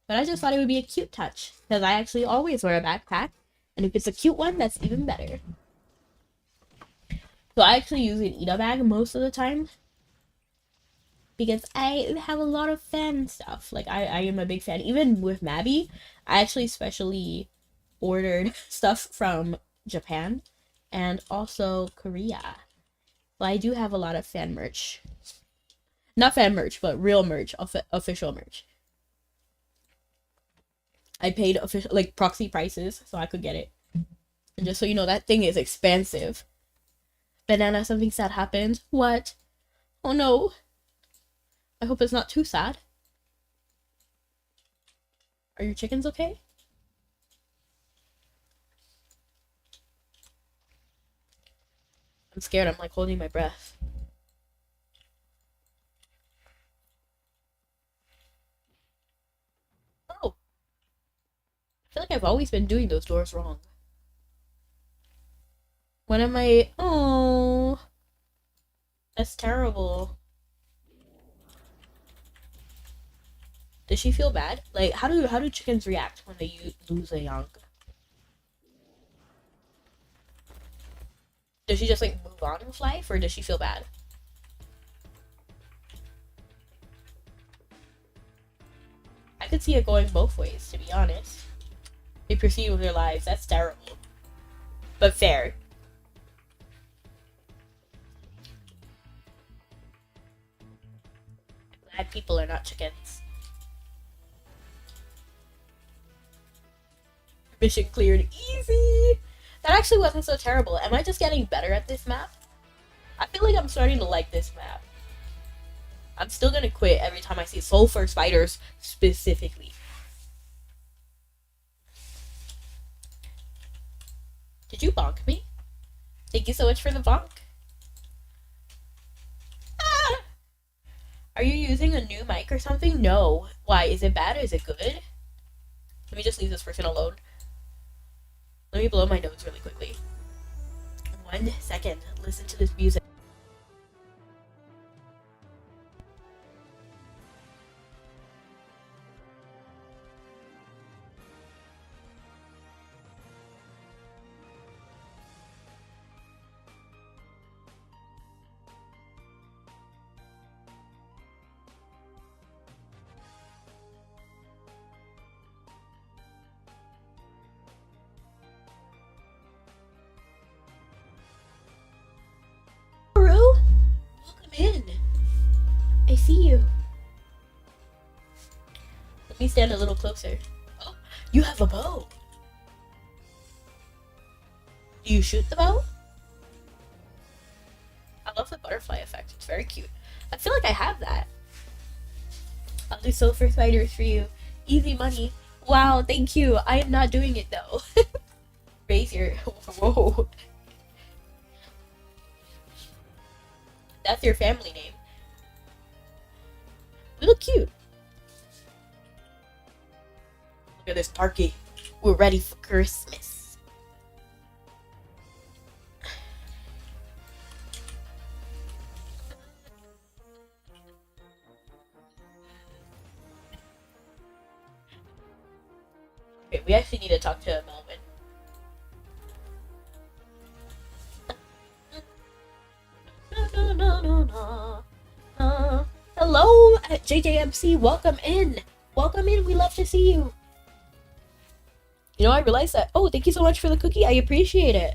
But I just thought it would be a cute touch, because I actually always wear a backpack, and if it's a cute one, that's even better. So I actually use an Ida bag most of the time, because I have a lot of fan stuff. Like, I am a big fan. Even with Mabi, I actually specially ordered stuff from Japan and also Korea. So I do have a lot of fan merch. Not fan merch, but real merch, official merch. I paid official, like, proxy prices so I could get it. And just so you know, that thing is expensive. Banana, something sad happened. What? Oh no. I hope it's not too sad. Are your chickens okay? I'm scared. I'm like holding my breath. Oh. I feel like I've always been doing those doors wrong. When am I... Oh. That's terrible. Does she feel bad? Like, how do chickens react when they lose a young? Does she just, like, move on with life, or does she feel bad? I could see it going both ways, to be honest. They proceed with their lives. That's terrible. But fair. Glad people are not chickens. Mission cleared. Easy! That actually wasn't so terrible. Am I just getting better at this map? I feel like I'm starting to like this map. I'm still gonna quit every time I see sulfur spiders, specifically. Did you bonk me? Thank you so much for the bonk. Ah! Are you using a new mic or something? No. Why? Is it bad or is it good? Let me just leave this person alone. Let me blow my nose really quickly. 1 second. Listen to this music. Welcome in. I see you. Let me stand a little closer. Oh, you have a bow. Do you shoot the bow? I love the butterfly effect. It's very cute. I feel like I have that. I'll do sulfur spiders for you. Easy money. Wow, thank you. I am not doing it though. Raise your... Whoa. That's your family name. We look cute. Look at this turkey. We're ready for Christmas. Okay, we actually need to talk to Melvin. Hello, JJMC. Welcome in. Welcome in. We love to see you. You know, I realized that. Oh, thank you so much for the cookie. I appreciate it.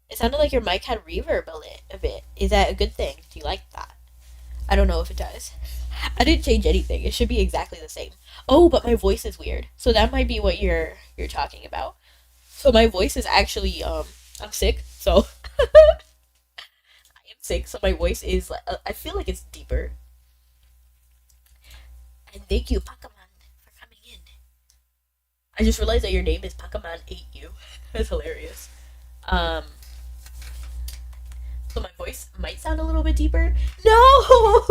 It sounded like your mic had reverb a bit. Is that a good thing? Do you like that? I don't know if it does. I didn't change anything. It should be exactly the same. Oh, but my voice is weird. So that might be what you're talking about. So my voice is actually I'm sick. So I am sick. So my voice is I feel like it's deeper. And thank you, Pakaman, for coming in. I just realized that your name is Pakaman Ate You. That's hilarious. So my voice might sound a little bit deeper. No!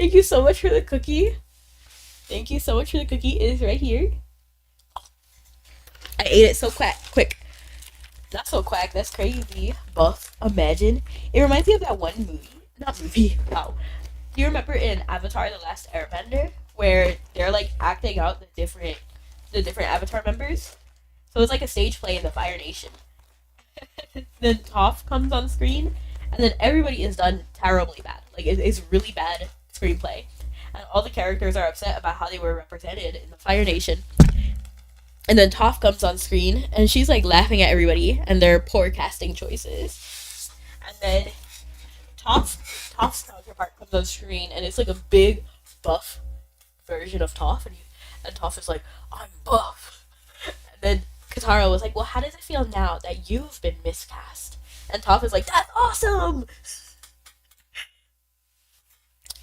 Thank you so much for the cookie. Thank you so much for the cookie. It is right here. I ate it so quick. Not so quack. That's crazy. Buff. Imagine. It reminds me of that one movie. Not movie. Wow. Do you remember in Avatar: The Last Airbender where they're like acting out the different Avatar members? So it's like a stage play in the Fire Nation. Then Toph comes on screen, and then everybody is done terribly bad. Like it's really bad screenplay, and all the characters are upset about how they were represented in the Fire Nation. And then Toph comes on screen, and she's like laughing at everybody and their poor casting choices. And then Toph's counterpart comes on screen, and it's like a big buff version of Toph, and Toph is like, "I'm buff." And then Katara was like, "Well, how does it feel now that you've been miscast?" And Toph is like, "That's awesome."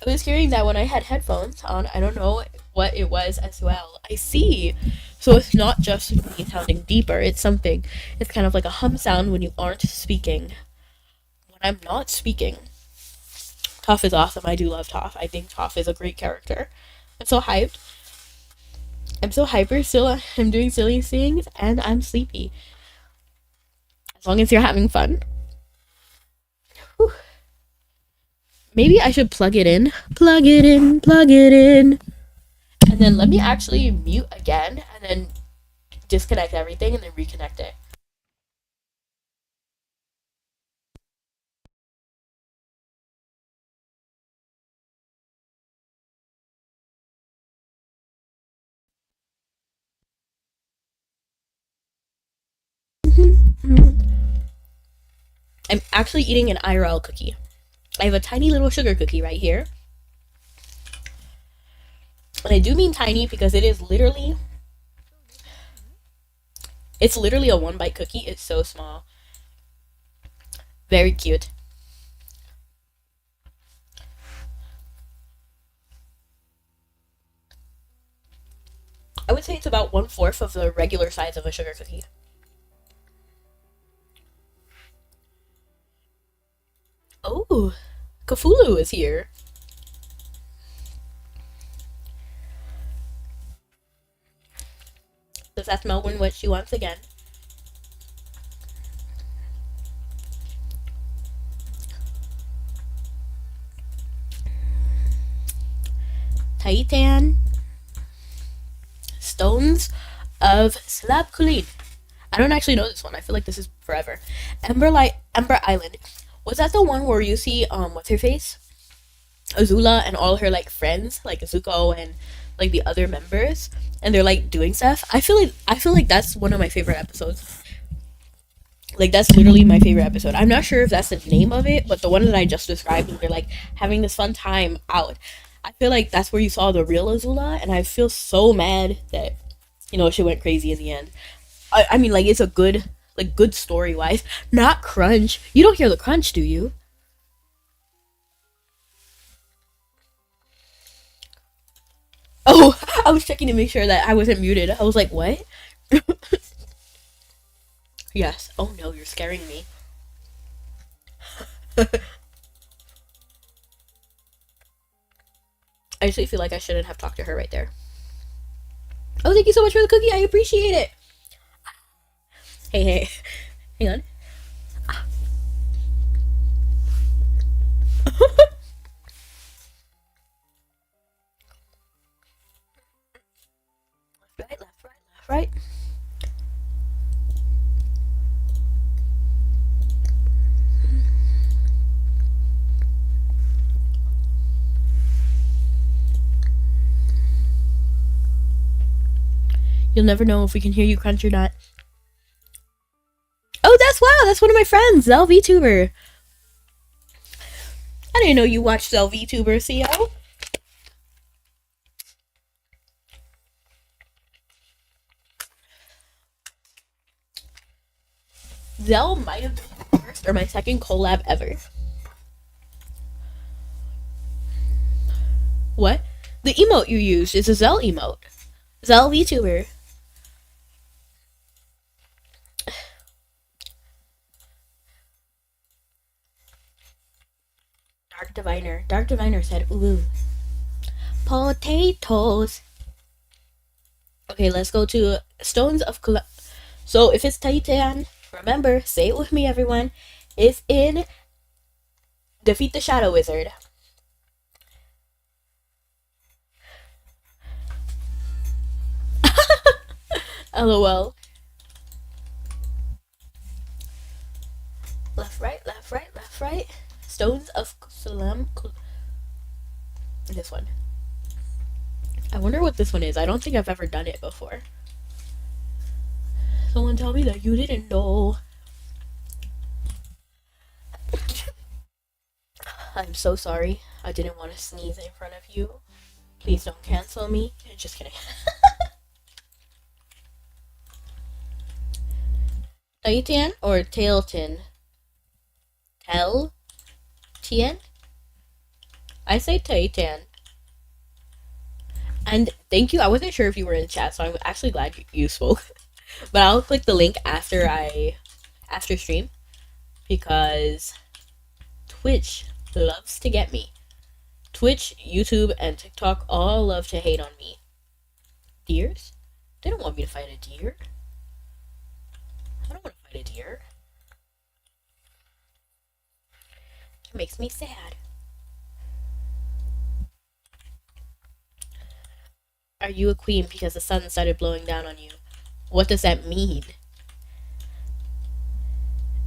I was hearing that when I had headphones on. I don't know what it was as well. I see. So it's not just me sounding deeper. It's something. It's kind of like a hum sound when you aren't speaking. When I'm not speaking. Toph is awesome. I do love Toph. I think Toph is a great character. I'm so hyped. I'm so hyper still. I'm doing silly things and I'm sleepy. As long as you're having fun. Whew. Maybe I should plug it in. Plug it in. Plug it in. And then let me actually mute again and then disconnect everything and then reconnect it. I'm actually eating an IRL cookie. I have a tiny little sugar cookie right here. And I do mean tiny because it's literally a 1 bite cookie. It's so small. Very cute. I would say it's about 1/4 of the regular size of a sugar cookie. Oh, Cthulhu is here. Does that smell what she wants again? Titan Stones of Slab Kulin. I don't actually know this one. I feel like this is forever. Ember Island. Was that the one where you see what's her face? Azula and all her like friends, like Zuko and like the other members, and they're like doing stuff. I feel like that's one of my favorite episodes. Like that's literally my favorite episode. I'm not sure if that's the name of it, but the one that I just described, they're like having this fun time out. I feel like that's where you saw the real Azula, and I feel so mad that she went crazy in the end. I mean, like it's a good story wise, not crunch. You don't hear the crunch, do you? Oh, I was checking to make sure that I wasn't muted. I was like, what? Yes. Oh no, you're scaring me. I actually feel like I shouldn't have talked to her right there. Oh, thank you so much for the cookie. I appreciate it. Hey, hey. Hang on. Left, right, left, right, left, right. You'll never know if we can hear you crunch or not. Oh, that's one of my friends, Zell VTuber. I didn't know you watched Zell VTuber, CO. Zell might have been my first or my second collab ever. What? The emote you used is a Zell emote. Zell VTuber. Dark Diviner said, ooh. potatoes. Okay, let's go to stones of so if it's Titan, remember, say it with me, everyone. It's in defeat the Shadow Wizard. LOL. Left, right, left, right, left, right. Stones of Salam. This one. I wonder what this one is. I don't think I've ever done it before. Someone tell me that you didn't know. I'm so sorry. I didn't want to sneeze in front of you. Please don't cancel me. Just kidding. Titan or Tailton? Tien? I say Titan. And thank you. I wasn't sure if you were in chat, so I'm actually glad you spoke. But I'll click the link after stream because Twitch loves to get me. Twitch, YouTube, and TikTok all love to hate on me. Deers? They don't want me to fight a deer. I don't want to fight a deer. It makes me sad. Are you a queen because the sun started blowing down on you? What does that mean?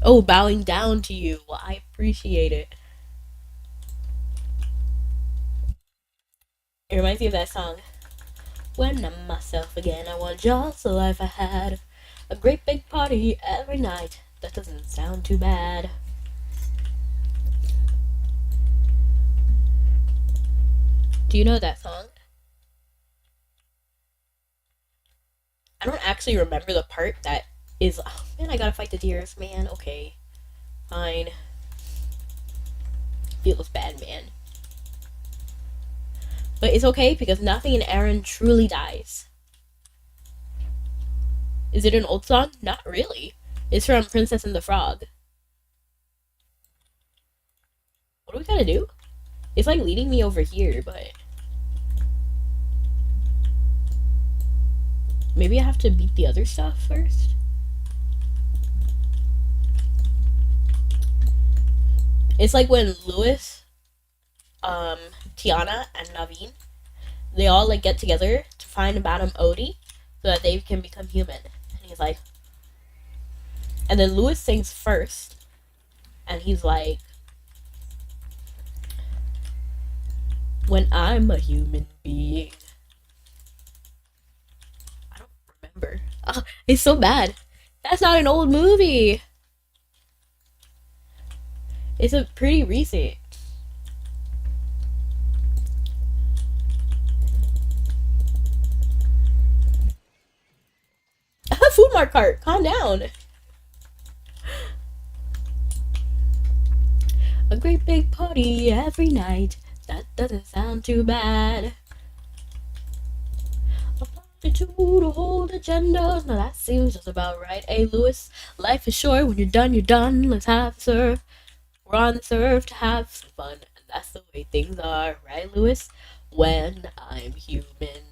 Oh, bowing down to you. Well, I appreciate it. It reminds me of that song. When I'm myself again, I want just the life I had. A great big party every night. That doesn't sound too bad. Do you know that song? I don't actually remember the part that is, oh man, I gotta fight the deers, man. Okay. Fine. Feels bad, man. But it's okay because nothing in Aaron truly dies. Is it an old song? Not really. It's from Princess and the Frog. What do we gotta do? It's like leading me over here, but maybe I have to beat the other stuff first. It's like when Lewis, Tiana, and Naveen, they all like get together to find Madame Odie so that they can become human. And he's like, and then Lewis sings first, and he's like, when I'm a human being. I don't remember. Oh, it's so bad. That's not an old movie. It's a pretty recent. Food Mart cart. Calm down. A great big party every night. That doesn't sound too bad. A multitude of whole agendas. Now that seems just about right. Hey, Lewis, life is short. When you're done, you're done. Let's have surf. We're on this earth to have some fun. And that's the way things are, right, Lewis? When I'm human.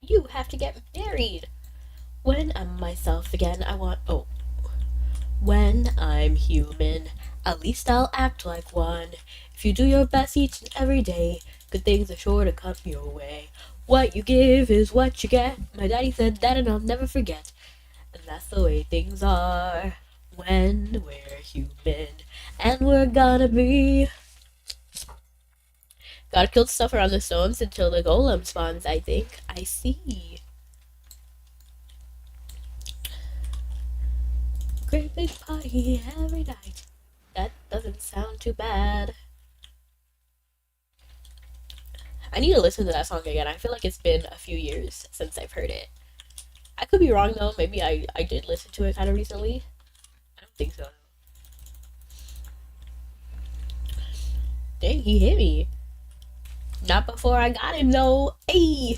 You have to get married. When I'm myself again, I want. Oh. When I'm human, at least I'll act like one. If you do your best each and every day, good things are sure to come your way. What you give is what you get. My daddy said that and I'll never forget. And that's the way things are when we're human. And we're gonna be. Gotta kill the stuff around the stones until the golem spawns, I think. I see. Great big party every night. That doesn't sound too bad. I need to listen to that song again. I feel like it's been a few years since I've heard it. I could be wrong though. Maybe I did listen to it kind of recently. I don't think so. Dang, he hit me. Not before I got him though. Hey.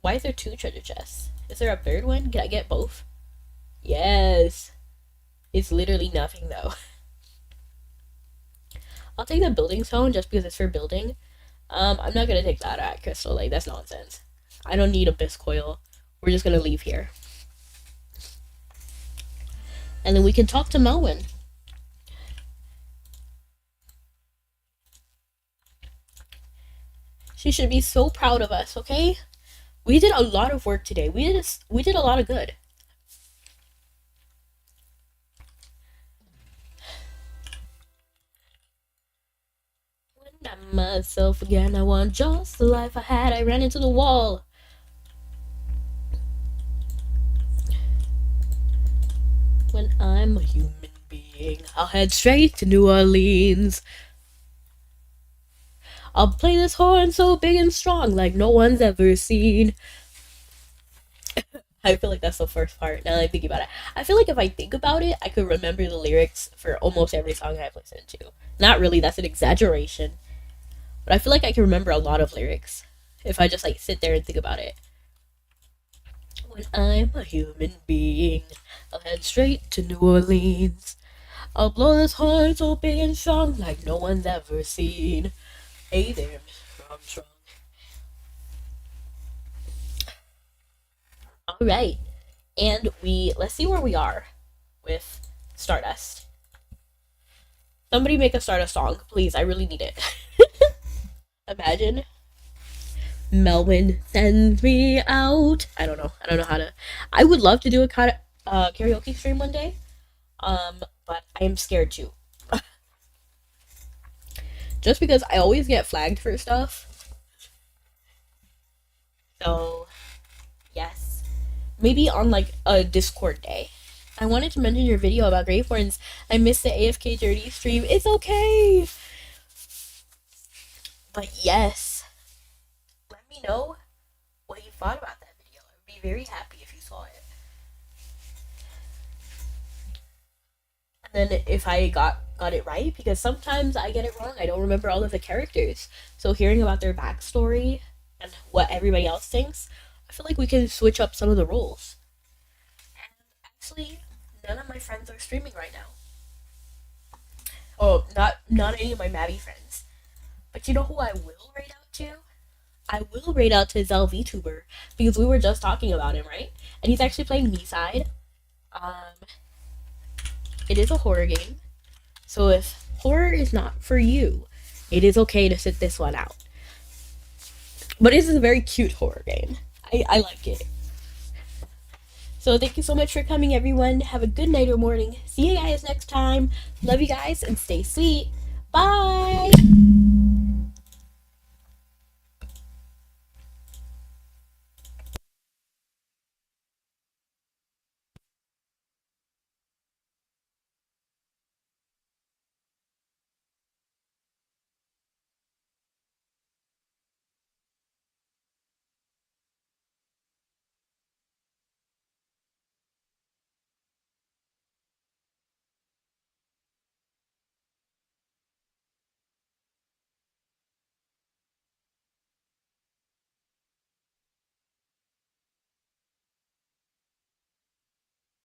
Why is there two treasure chests? Is there a third one? Can I get both? Yes. It's literally nothing though. I'll take the building stone just because it's for building. I'm not gonna take that at crystal. Like that's nonsense. I don't need a bisque coil. We're just gonna leave here, and then we can talk to Melwin. She should be so proud of us. Okay, we did a lot of work today. We did a lot of good. When I'm myself again, I want just the life I had. I ran into the wall. When I'm a human being, I'll head straight to New Orleans. I'll play this horn so big and strong like no one's ever seen. I feel like that's the first part. Now that I think about it, I feel like if I think about it, I could remember the lyrics for almost every song I've listened to. Not really, that's an exaggeration. But I feel like I can remember a lot of lyrics if I just like sit there and think about it. When I'm a human being, I'll head straight to New Orleans. I'll blow this horn so big and strong like no one's ever seen. Hey there, Mr. Armstrong. Alright. And let's see where we are with Stardust. Somebody make a Stardust song, please. I really need it. Imagine. Melwin sends me out. I don't know how to. I would love to do a karaoke stream one day. But I am scared too. Just because I always get flagged for stuff. So, yes. Maybe on like a Discord day. I wanted to mention your video about Graveforns. I missed the AFK Dirty stream. It's okay. But yes. Let me know what you thought about that video. I would be very happy if you saw it. And then if I got it right, because sometimes I get it wrong. I don't remember all of the characters. So hearing about their backstory and what everybody else thinks, I feel like we can switch up some of the roles. And actually, none of my friends are streaming right now. Oh, not any of my Mabi friends. But you know who I will raid out to? I will raid out to Zel VTuber because we were just talking about him, right? And he's actually playing Me-Side. It is a horror game. So if horror is not for you, it is okay to sit this one out. But this is a very cute horror game. I like it. So thank you so much for coming, everyone. Have a good night or morning. See you guys next time. Love you guys and stay sweet. Bye!